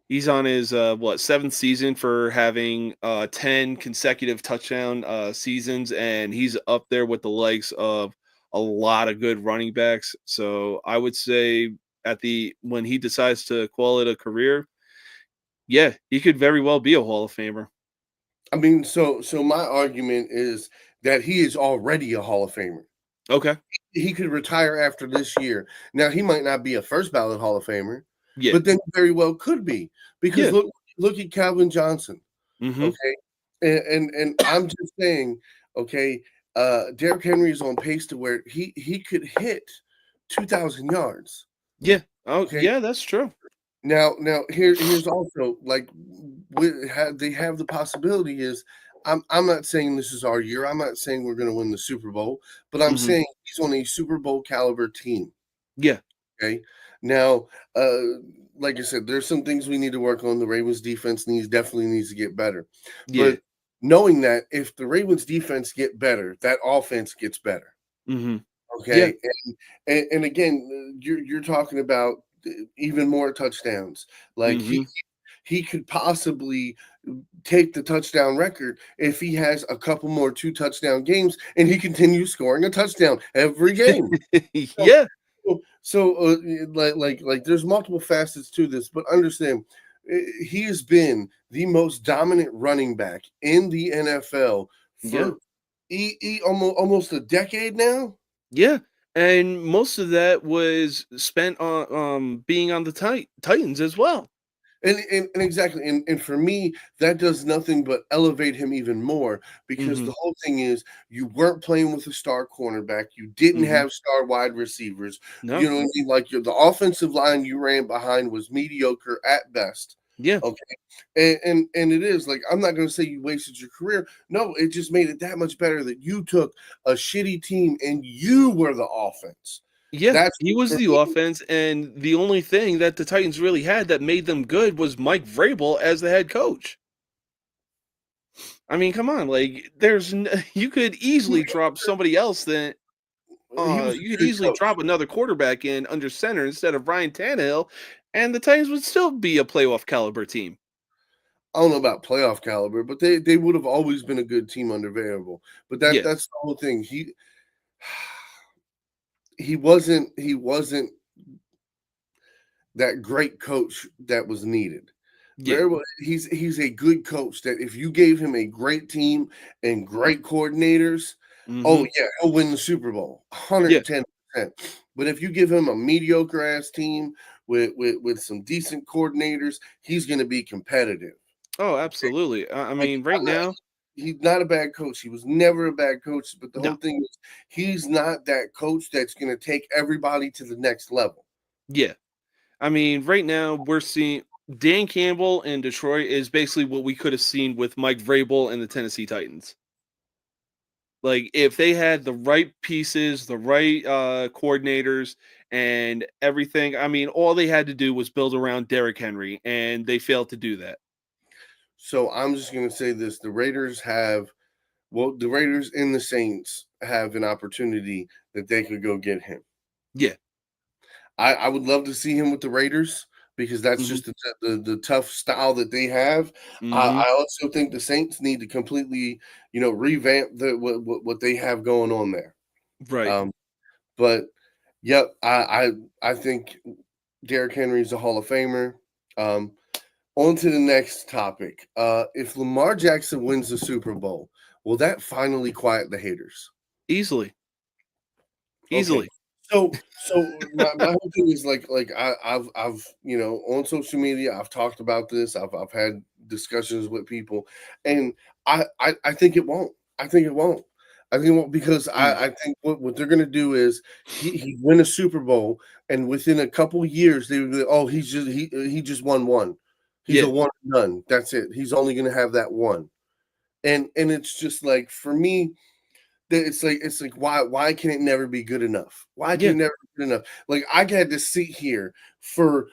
He's on his what, seventh season for having 10 consecutive touchdown seasons, and he's up there with the likes of a lot of good running backs. So I would say at the when he decides to call it a career, yeah, he could very well be a Hall of Famer. I mean, so my argument is that he is already a Hall of Famer. Okay. He could retire after this year. Now he might not be a first ballot Hall of Famer, Yeah. but then very well could be because Yeah. look what look at Calvin Johnson. Mhm. Okay, and I'm just saying, okay, Derrick Henry is on pace to where he could hit 2,000 yards. Yeah. Oh, Okay, yeah, that's true. now here's also like they have the possibility is I'm not saying this is our year. I'm not saying we're going to win the Super Bowl, but I'm Mhm. saying he's on a Super Bowl caliber team. Yeah. Okay. Now, like I said, there's some things we need to work on. The Ravens defense definitely needs to get better. Yeah. But knowing that if the Ravens defense get better, that offense gets better. Mhm. Yeah. Okay. And again, you're talking about even more touchdowns. Like Mhm. he could possibly take the touchdown record if he has a couple more 2 touchdown games and he continues scoring a touchdown every game. So, Yeah. like there's multiple facets to this, but understand he has been the most dominant running back in the NFL Yeah. for almost a decade now. Yeah. And most of that was spent on being on the Titans as well. And exactly, and for me, that does nothing but elevate him even more because the Mhm. whole thing is you weren't playing with a star cornerback, you didn't Mhm. have star wide receivers. You No. know what I mean? Like the offensive line you ran behind was mediocre at best. Yeah. Okay, and it is like I'm not going to say you wasted your career. No, it just made it that much better that you took a shitty team and you were the offense. Yeah, That's he was for the me. offense, and the only thing that the Titans really had that made them good was Mike Vrabel as the head coach. I mean, come on, like you could easily drop somebody else that He was you a could good easily coach. drop another quarterback in under center instead of Ryan Tannehill, and the Titans would still be a playoff caliber team. I don't know about playoff caliber, but they would have always been a good team under variable. But Yeah, that's the whole thing. He wasn't that great coach that was needed. yeah, Variable, he's a good coach that if you gave him a great team and great coordinators, oh mm-hmm, yeah, he'll win the Super Bowl, yeah, 110%. But if you give him a mediocre ass team with some decent coordinators, he's going to be competitive. oh, absolutely. I Like, mean, right I'm not now, he's not a bad coach. He was never a bad coach, but the no, whole thing is he's not that coach that's gonna take everybody to the next level. yeah. I mean, right now we're seeing Dan Campbell in Detroit is basically what we could have seen with Mike Vrabel and the Tennessee Titans. Like if they had the right pieces, the right coordinators and everything, I mean, all they had to do was build around Derrick Henry and they failed to do that. So I'm just gonna say this: the Raiders and the Saints have an opportunity that they could go get him. Yeah. I would love to see him with the Raiders because that's Mhm. just the tough style that they have. Mhm. I also think the Saints need to completely, revamp what they have going on there. Right. Um, but yep, I think Derrick Henry is a Hall of Famer. Um, on to the next topic. If Lamar Jackson wins the Super Bowl, will that finally quiet the haters? Easily. Okay. Easily. So my whole thing is like I've on social media I've talked about this. I've had discussions with people, and I think it won't. I think it won't. I think it won't because Mm. I think what they're gonna do is he win a Super Bowl, and within a couple years they would be, oh, he just won one. He's a Yeah. one and done. That's it. He's only gonna have that one. And it's just like for me, that it's like why can it never be good enough? Why can Yeah. it never be good enough? Like I had to sit here for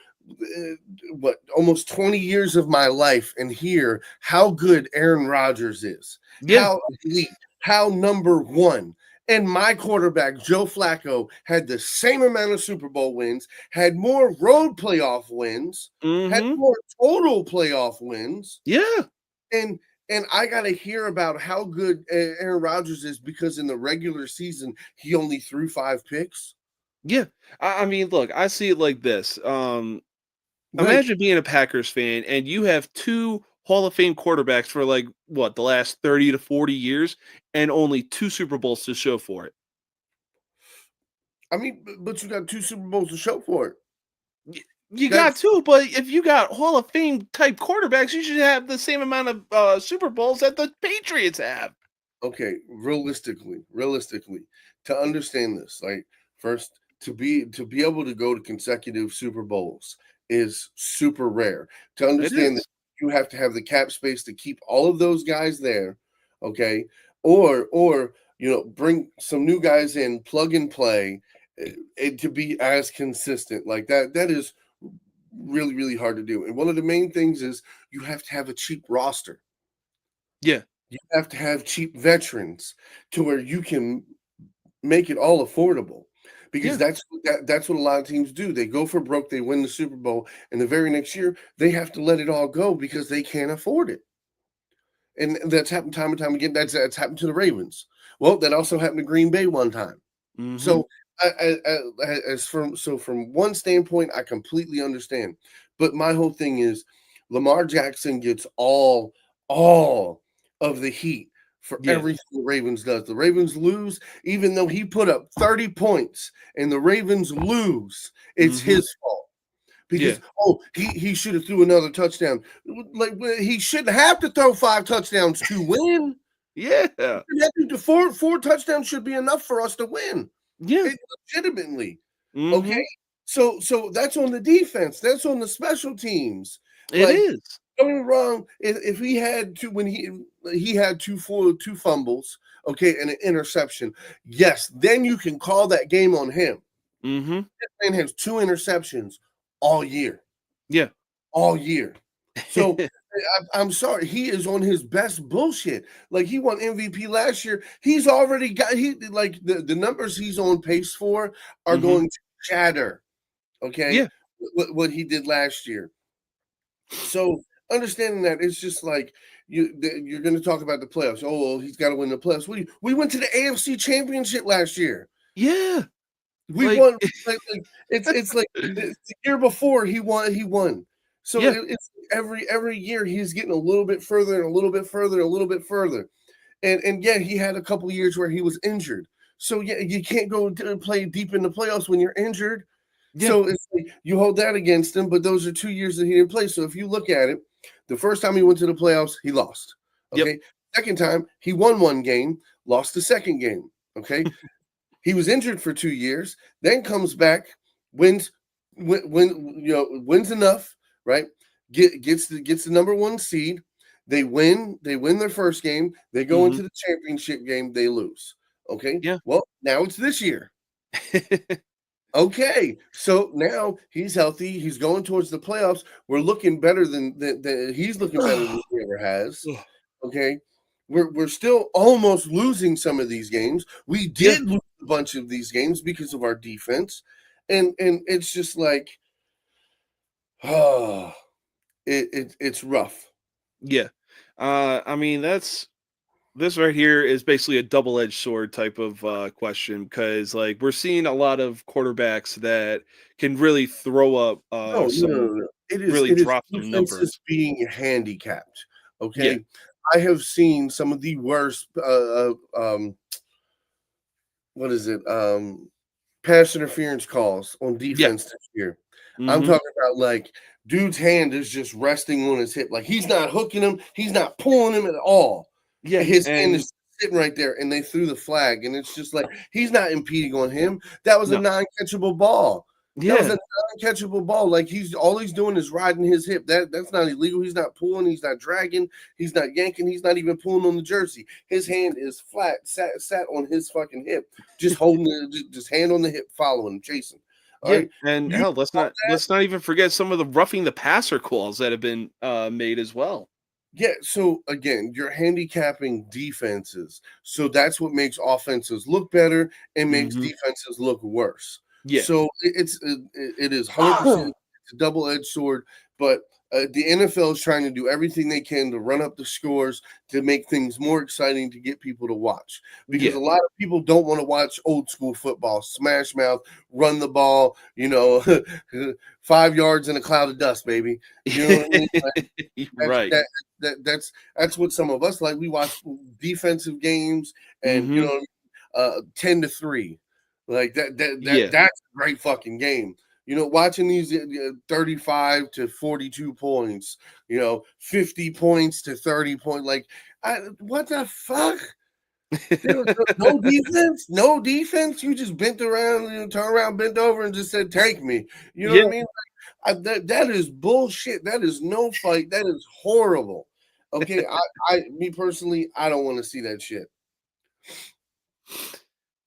what almost 20 years of my life and hear how good Aaron Rodgers is, Yeah. how elite, how number one. And my quarterback, Joe Flacco, had the same amount of Super Bowl wins, had more road playoff wins, had Mhm. more total playoff wins, Yeah. and and I got to hear about how good Aaron Rodgers is because in the regular season he only threw 5 picks. Yeah. I mean, look, I see it like this. Like, Imagine being a Packers fan and you have two Hall of Fame quarterbacks for like what the last 30 to 40 years and only two Super Bowls to show for it. I mean, but you got 2 Super Bowls to show for it. You got to, but if you got Hall of Fame type quarterbacks, you should have the same amount of Super Bowls that the Patriots have. Okay, realistically, to understand this, like first to be able to go to consecutive Super Bowls is super rare. To It understand that is. you have to have the cap space to keep all of those guys there, okay? Or bring some new guys in, plug and play, to be as consistent. Like that is really, really hard to do. And one of the main things is you have to have a cheap roster. Yeah. You have to have cheap veterans to where you can make it all affordable, because Yeah. that's what a lot of teams do. They go for broke, they win the Super Bowl, and the very next year they have to let it all go because they can't afford it. And that's happened time and time again. That's happened to the Ravens. Well, that also happened to Green Bay one time. Mm-hmm. So, from one standpoint, I completely understand. But my whole thing is, Lamar Jackson gets all of the heat for Yeah. everything the Ravens does. The Ravens lose, even though he put up 30 points, and the Ravens lose. It's Mm-hmm. his fault. Yeah. Because he should have threw another touchdown. Like, he shouldn't have to throw 5 touchdowns to win. Yeah. Four touchdowns should be enough for us to win. Yeah. Legitimately. Mm-hmm. Okay. So that's on the defense. That's on the special teams. It Like, is. don't get me wrong. If he had to, when he had two fumbles, okay, and an interception, yes, then you can call that game on him. Mm-hmm. This man has 2 interceptions all year. Yeah. All year. So I'm sorry, he is on his best bullshit. Like, he won MVP last year. He's already got the numbers he's on pace for are Mm-hmm. going to shatter. Okay, Yeah. what he did last year. So understanding that, it's just like you're going to talk about the playoffs. Oh, well, he's got to win the playoffs. We went to the AFC Championship last year. Yeah. We Like, won. It's like the year before he won. He won. So yeah. it's every year he's getting a little bit further and a little bit further, and a little bit further. And yeah, he had a couple of years where he was injured. So yeah, you can't go to play deep in the playoffs when you're injured. Yeah. So it's like you hold that against him, but those are 2 years that he didn't play. So if you look at it, the first time he went to the playoffs, he lost. Okay. Yep. Second time, he won one game, lost the second game. Okay. He was injured for 2 years, then comes back, wins enough, right? Gets the number 1 seed. They win their first game, they go Mm-hmm. into the championship game, they lose. Okay. Yeah. Well, now it's this year. Okay, so now he's healthy. He's going towards the playoffs. We're looking better than he's looking better than he ever has. Okay, we're still almost losing some of these games. We did lose a bunch of these games because of our defense, and it's just like, it's rough. Yeah. I mean, this right here is basically a double-edged sword type of question, because like we're seeing a lot of quarterbacks that can really throw up No. It really is drop some defenses numbers. being handicapped. Yeah. Okay, I have seen some of the worst. What is it? Pass interference calls on Yeah. defense this year. I'm Mm-hmm. talking about, like, dude's hand is just resting on his hip. Like, he's not hooking him, he's not pulling him at all. Yeah. His hand And is sitting right there, and they threw the flag, and it's just like he's not impeding on him. That was a no. non-catchable ball. That was Yeah. a non-catchable ball. Like, all he's doing is riding his hip. That's not illegal. He's not pulling. He's not dragging. He's not yanking. He's not even pulling on the jersey. His hand is flat, sat on his fucking hip, just holding it, just hand on the hip, following him, chasing. All Yeah. right. And You hell, let's call not that? even forget some of the roughing the passer calls that have been made as well. Yeah, so again, you're handicapping defenses. So that's what makes offenses look better and makes Mm-hmm. defenses look worse. Yeah. So it is 100%, it's a double-edged sword, but the NFL is trying to do everything they can to run up the scores, to make things more exciting, to get people to watch. Because Yeah. a lot of people don't want to watch old school football, smash mouth, run the ball, 5 yards in a cloud of dust, baby. You know what I mean? That's Right. that's what some of us like. We watch defensive games, and Mm-hmm. 10-3, like that Yeah. that's a great fucking game. Watching these 35 to 42 points, 50 points to 30 points, like, what the fuck? There was no defense, no defense. You just bent around, turn around, bent over, and just said, "Take me." You know Yeah. what I mean? That is bullshit. That is no fight. That is horrible. Okay, me personally, I don't want to see that shit.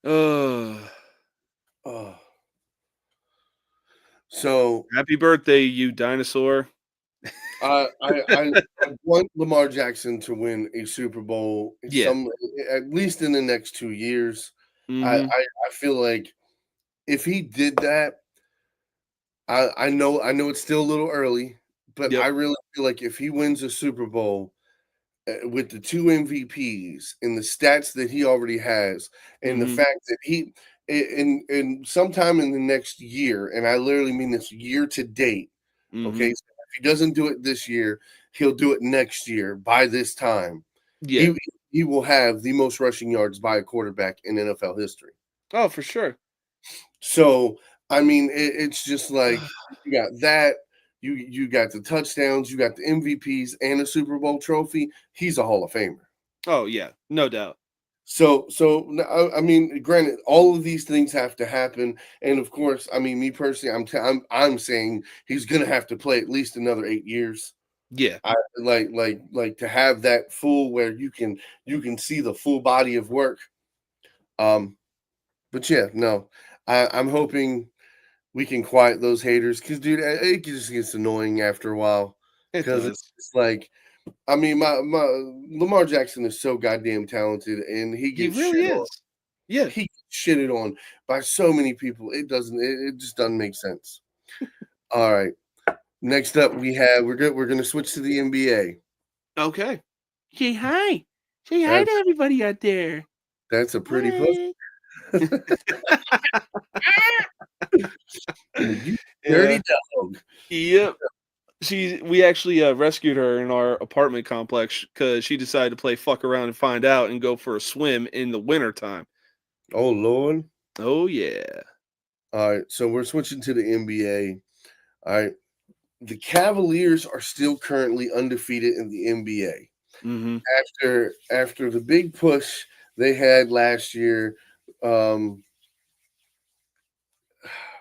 Oh, Oh. So happy birthday, you dinosaur. I want Lamar Jackson to win a Super Bowl Yeah. at least in the next 2 years. I Mhm. feel like if he did that, I know it's still a little early, but I Yep. really feel like if he wins a Super Bowl with the 2 MVPs and the stats that he already has, and the Mhm. fact that he in sometime in the next year, and I literally mean this year to date. Okay, Mhm. so if he doesn't do it this year, he'll do it next year by this time. Yeah. He will have the most rushing yards by a quarterback in NFL history. Oh, for sure. So, I mean, it's just like you got that, you got the touchdowns, you got the MVPs and a Super Bowl trophy. He's a Hall of Famer. Oh, yeah. No doubt. So I mean, granted, all of these things have to happen, and of course, I mean, me personally, I'm saying he's gonna have to play at least another 8 years. Yeah. I like to have that full where you can see the full body of work. But yeah, no, I'm hoping we can quiet those haters because, dude, it just gets annoying after a while It because does. it's like, I mean, my Lamar Jackson is so goddamn talented, and he He gets really shit on. is. Yeah. He gets shitted on by so many people. It just doesn't make sense. All right. Next up, we're good. We're gonna switch to the NBA. Okay. Say hi. Say hi to That's everybody out there. that's a pretty puss. Hi. You dirty Yeah. dog. Yep. We actually rescued her in our apartment complex because she decided to play fuck around and find out and go for a swim in the winter time. Oh Lord. Oh yeah. All right. So we're switching to the NBA. All right. The Cavaliers are still currently undefeated in the NBA. Mm-hmm. After the big push they had last year, um,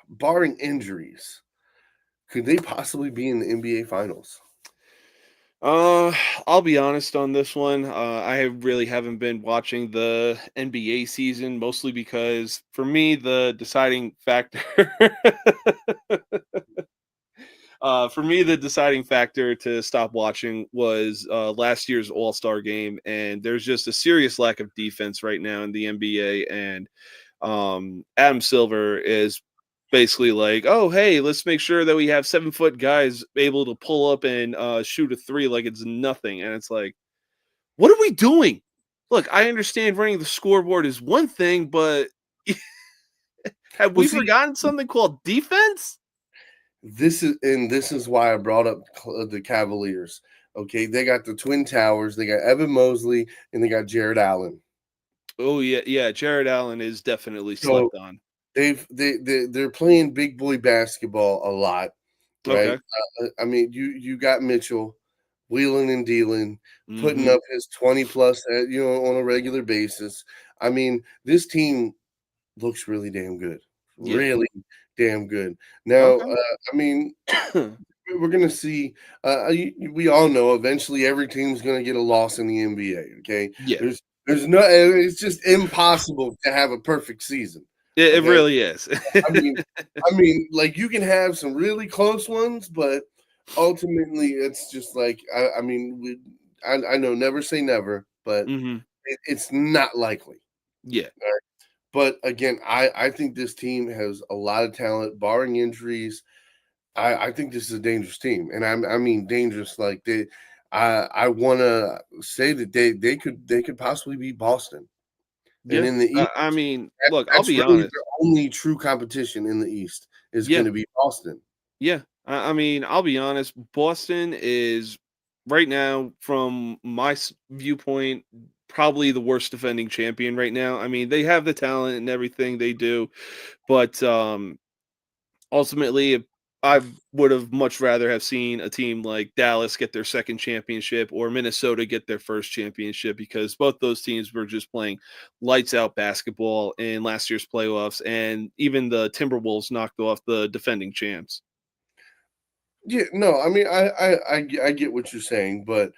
barring injuries, could they possibly be in the NBA Finals? Uh, I'll be honest on this one. Really haven't been watching the NBA season, mostly because for me the deciding factor to stop watching was last year's All-Star game, and there's just a serious lack of defense right now in the NBA. And Adam Silver is basically like, oh hey, let's make sure that we have 7-foot guys able to pull up and shoot a three like it's nothing. And it's like, what are we doing? Look, I understand running the scoreboard is one thing, but have Well, we see, forgotten something called defense? this is why I brought up the Cavaliers. Okay, they got the Twin Towers, they got Evan Mosley, and they got Jared Allen. Oh yeah, yeah. Jared Allen is definitely So slept on. they're playing big boy basketball a lot, right? Okay. I mean, you got Mitchell wheeling and dealing, putting Mm-hmm. up his 20 plus, on a regular basis. I mean, this team looks really damn good, Yeah. really damn good. Now, Okay. I mean, we're gonna see. We all know eventually every team's gonna get a loss in the NBA. Okay, Yeah. there's no. It's just impossible to have a perfect season. It Okay, really is. I mean, like you can have some really close ones, but ultimately, it's just like I mean, I know never say never, but Hmm. it's not likely. Yeah. But again, I think this team has a lot of talent, barring injuries. I think this is a dangerous team, and I mean dangerous. Like I want to say that they could possibly beat Boston, and Yeah. in the East, I mean, look, I'll that's be really honest. their only true competition in the East is going Yeah. to be Boston. Yeah. I mean, I'll be honest. Boston is right now, from my viewpoint, probably the worst defending champion right now. I mean, they have the talent and everything they do, but ultimately, I would have much rather have seen a team like Dallas get their second championship or Minnesota get their first championship, because both those teams were just playing lights out basketball in last year's playoffs, and even the Timberwolves knocked off the defending champs. Yeah, no, I mean, I get what you're saying, but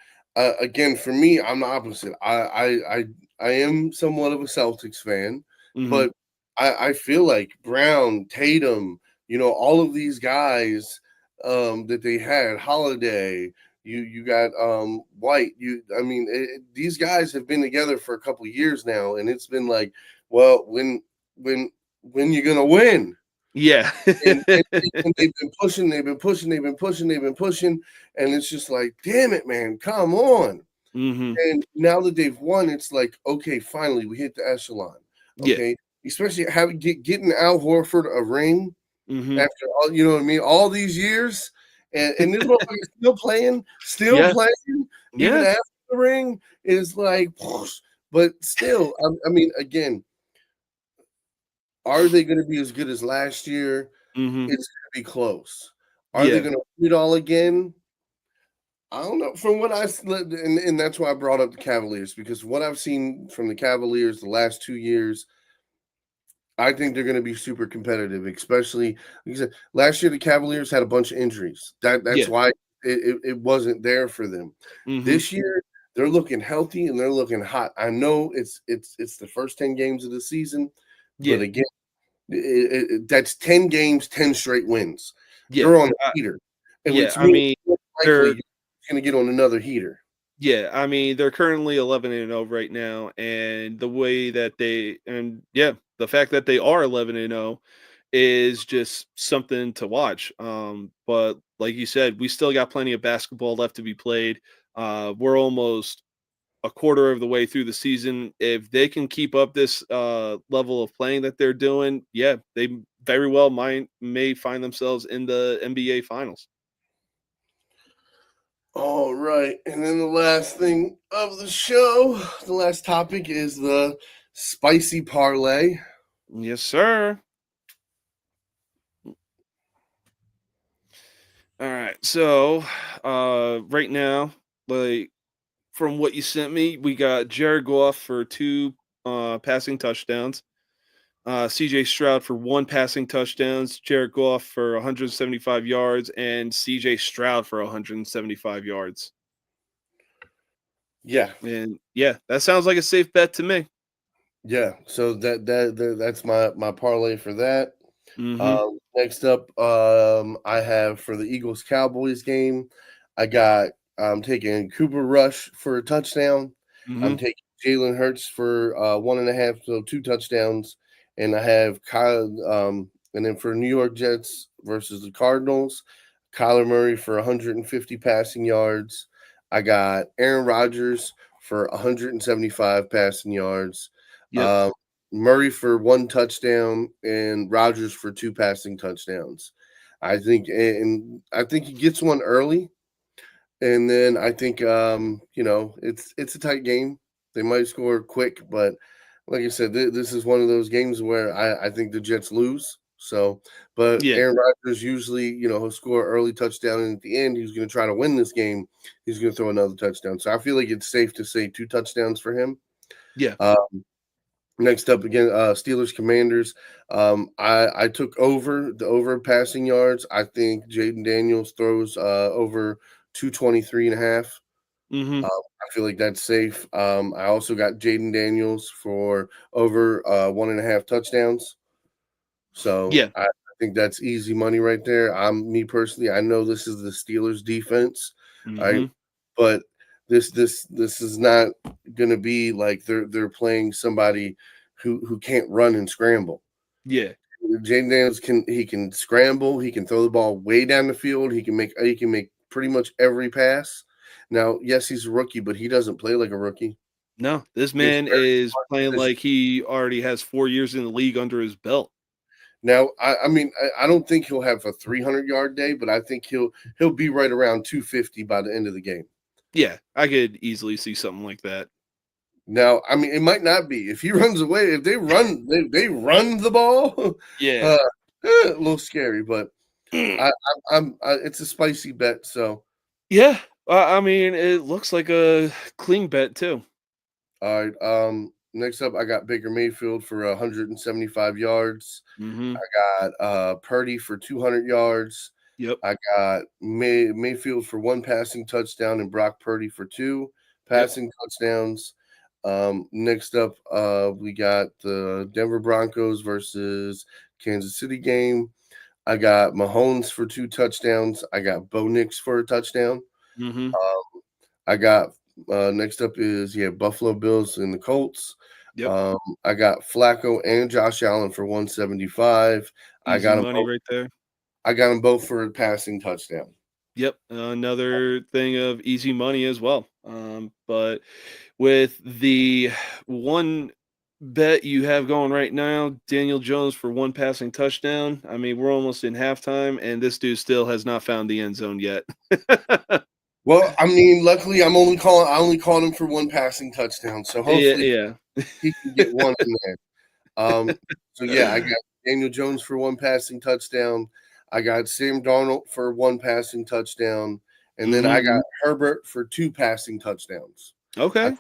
again, for me, I'm the opposite. I am somewhat of a Celtics fan, Hmm. but I feel like Brown, Tatum, all of these guys that they had, Holiday, you got White, I mean, these guys have been together for a couple of years now, and it's been like, well, when when you gonna win? Yeah. And they've been pushing, they've been pushing, they've been pushing, they've been pushing, and it's just like, damn it, man, come on. Hmm. And now that they've won, it's like, okay, finally, we hit the echelon. Yeah. Okay, especially getting Al Horford a ring Hmm. after all, you know what I mean, all these years, and this motherfucker's still Yeah. playing, even Yeah. after the ring is like, but still, I mean, again, are they going to be as good as last year? Hmm. It's gonna be close. Are they Yeah. gonna win it all again? I don't know. From what and that's why I brought up the Cavaliers, because what I've seen from the Cavaliers the last 2 years, I think they're gonna be super competitive, especially like I said, last year the Cavaliers had a bunch of injuries. That's Yeah. why it wasn't there for them. Hmm. This year, they're looking healthy and they're looking hot. I know it's the first 10 games of the season, but Yeah. again, that's 10 games, 10 straight wins. Yeah. You're on a heater, and Yeah. which I means mean, most likely they're you're going to get on another heater. Yeah, I mean, they're currently 11-0 right now, and the way that the fact that they are 11-0 is just something to watch. But like you said, we still got plenty of basketball left to be played. We're almost a quarter of the way through the season. If they can keep up this level of playing that they're doing, yeah, they very well may find themselves in the NBA Finals. All right, and then the last thing of the show, the last topic is the spicy parlay. Yes, sir. All right. So, right now, like from what you sent me, we got Jared Goff for two passing touchdowns, CJ Stroud for one passing touchdowns, Jared Goff for 175 yards, and CJ Stroud for 175 yards. Yeah, And yeah, that sounds like a safe bet to me. yeah. So that's my parlay for that. Mm-hmm. Next up, I have for the Eagles Cowboys game, I got I'm taking Cooper Rush for a touchdown. I'm Mm-hmm. taking Jalen Hurts for 1.5, so 2 touchdowns, and I have Kyle. And then for New York Jets versus the Cardinals, Kyler Murray for 150 passing yards. I got Aaron Rodgers for 175 passing yards. Yep. Um, Murray for 1 touchdown and Rodgers for 2 passing touchdowns. I think he gets one early, and then I think it's a tight game. They might score quick, but like I said, this is one of those games where I think the Jets lose. So, but Yeah. Aaron Rodgers usually, he'll score early touchdown, and at the end, he's going to try to win this game. He's going to throw another touchdown. So I feel like it's safe to say 2 touchdowns for him. Yeah. Uh, Next up again, Steelers Commanders. I took over passing yards. I think Jaden Daniels throws over 223.5. Mm-hmm. I feel like that's safe. I also got Jaden Daniels for over 1.5 touchdowns. So Yeah. I think that's easy money right there. Me personally, I know this is the Steelers defense. I Mm-hmm. but this is not going to be like they're playing somebody who can't run and scramble. Yeah. Jaden Daniels can scramble, he can throw the ball way down the field, he can make pretty much every pass. Now, yes, he's a rookie, but he doesn't play like a rookie. No, this He's man very is smart playing position. like he already has 4 years in the league under his belt. Now, I mean, I don't think he'll have a 300-yard day, but I think he'll be right around 250 by the end of the game. Yeah, I could easily see something like that. Now, I mean, it might not be if he runs away. If they run the ball, Yeah. uh, A little scary, but it's a spicy bet. So, Yeah, I mean, it looks like a clean bet too. all right. Next up, I got Baker Mayfield for 175 yards. Mhm. I got Purdy for 200 yards. Yep. I got Mayfield for 1 passing touchdown and Brock Purdy for 2 Yep. passing touchdowns. Next up, we got the Denver Broncos versus Kansas City game. I got Mahomes for 2 touchdowns. I got Bo Nix for a touchdown. Mhm. I got next up is Buffalo Bills and the Colts. Yep. I got Flacco and Josh Allen for 175. I Easy got them money both. right there. I got them both for a passing touchdown. Yep, another thing of easy money as well. But with the one bet you have going right now, Daniel Jones for 1 passing touchdown. I mean, we're almost in halftime, and this dude still has not found the end zone yet. Well, I mean, luckily I only called him for 1 passing touchdown, so Yeah, hopefully yeah. he can get one in there. So yeah, I got Daniel Jones for 1 passing touchdown. I got Sam Darnold for 1 passing touchdown, and then I Mhm. got Herbert for 2 passing touchdowns. I Okay.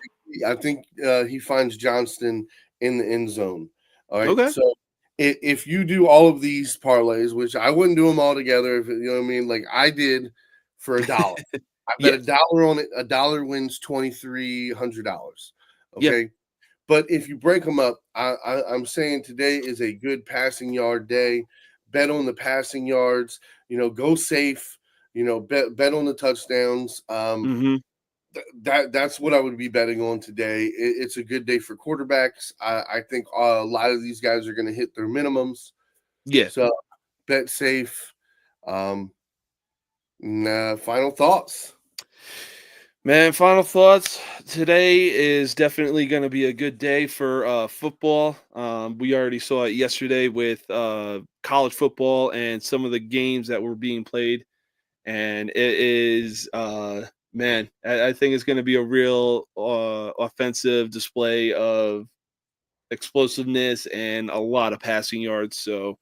think he finds Johnston in the end zone. All right, Okay. so if you do all of these parlays, which I wouldn't do them all together, if you know what I mean, like I did for $1. I bet Yes. $1 on it. $1 wins $2,300. Yeah. Okay. But if you break them up, I'm saying today is a good passing yard day. Bet on the passing yards. Go safe. Bet on the touchdowns. Mhm. That's what I would be betting on today. It's a good day for quarterbacks. I think a lot of these guys are going to hit their minimums. Yeah. So bet safe. Final thoughts. Man, final thoughts. Today is definitely going to be a good day for football. We already saw it yesterday with college football and some of the games that were being played. And it is, man, I think it's going to be a real offensive display of explosiveness and a lot of passing yards. So,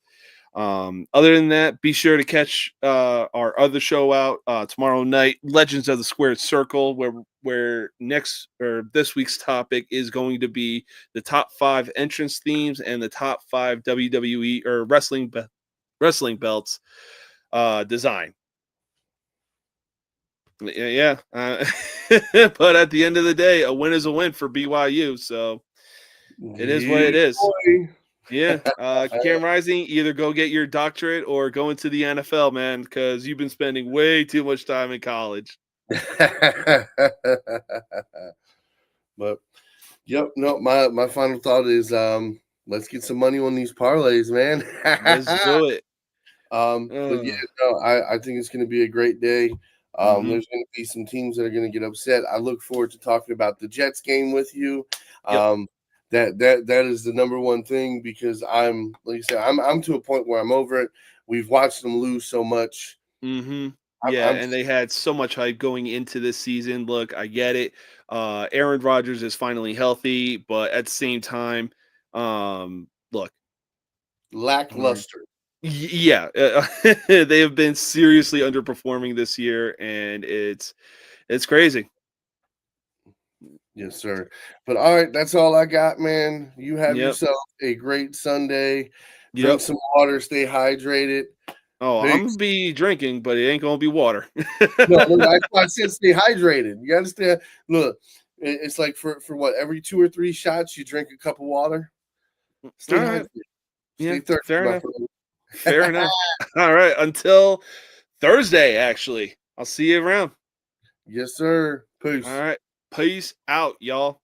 other than that, be sure to catch our other show out tomorrow night, Legends of the Squared Circle, where next or this week's topic is going to be the top 5 entrance themes and the top 5 WWE or wrestling belts design. Yeah, but at the end of the day, a win is a win for BYU. So it is what Yeah, it is. boy. Yeah, Cam Rising, either go get your doctorate or go into the NFL, man, because you've been spending way too much time in college. But yep, no, my final thought is let's get some money on these parlays, man. Let's do it. But yeah, Uh, no, I think it's going to be a great day. mhm. There's going to be some teams that are going to get upset. I look forward to talking about the Jets game with you. Yep. That is the number one thing because like you said, I'm to a point where I'm over it. We've watched them lose so much. Mhm. I'm, Yeah, I'm and they had so much hype going into this season. Look, I get it. Aaron Rodgers is finally healthy, but at the same time, look, um, lackluster. yeah, they have been seriously underperforming this year, and it's crazy. Yes, sir. But all right, that's all I got, man. You have Yep. yourself a great Sunday. Drink Yep. some water, stay hydrated. Oh, I'm gonna Peace. be drinking, but it ain't gonna be water. No, look, I said stay hydrated. You understand? Look, it's like for what every 2 or 3 shots you drink a cup of water. All Stay right. hydrated. Yeah, Stay thirsty, fair my enough. friend. Fair enough. All right. Until Thursday, actually. I'll see you around. Yes, sir. All Peace. right. Peace out, y'all.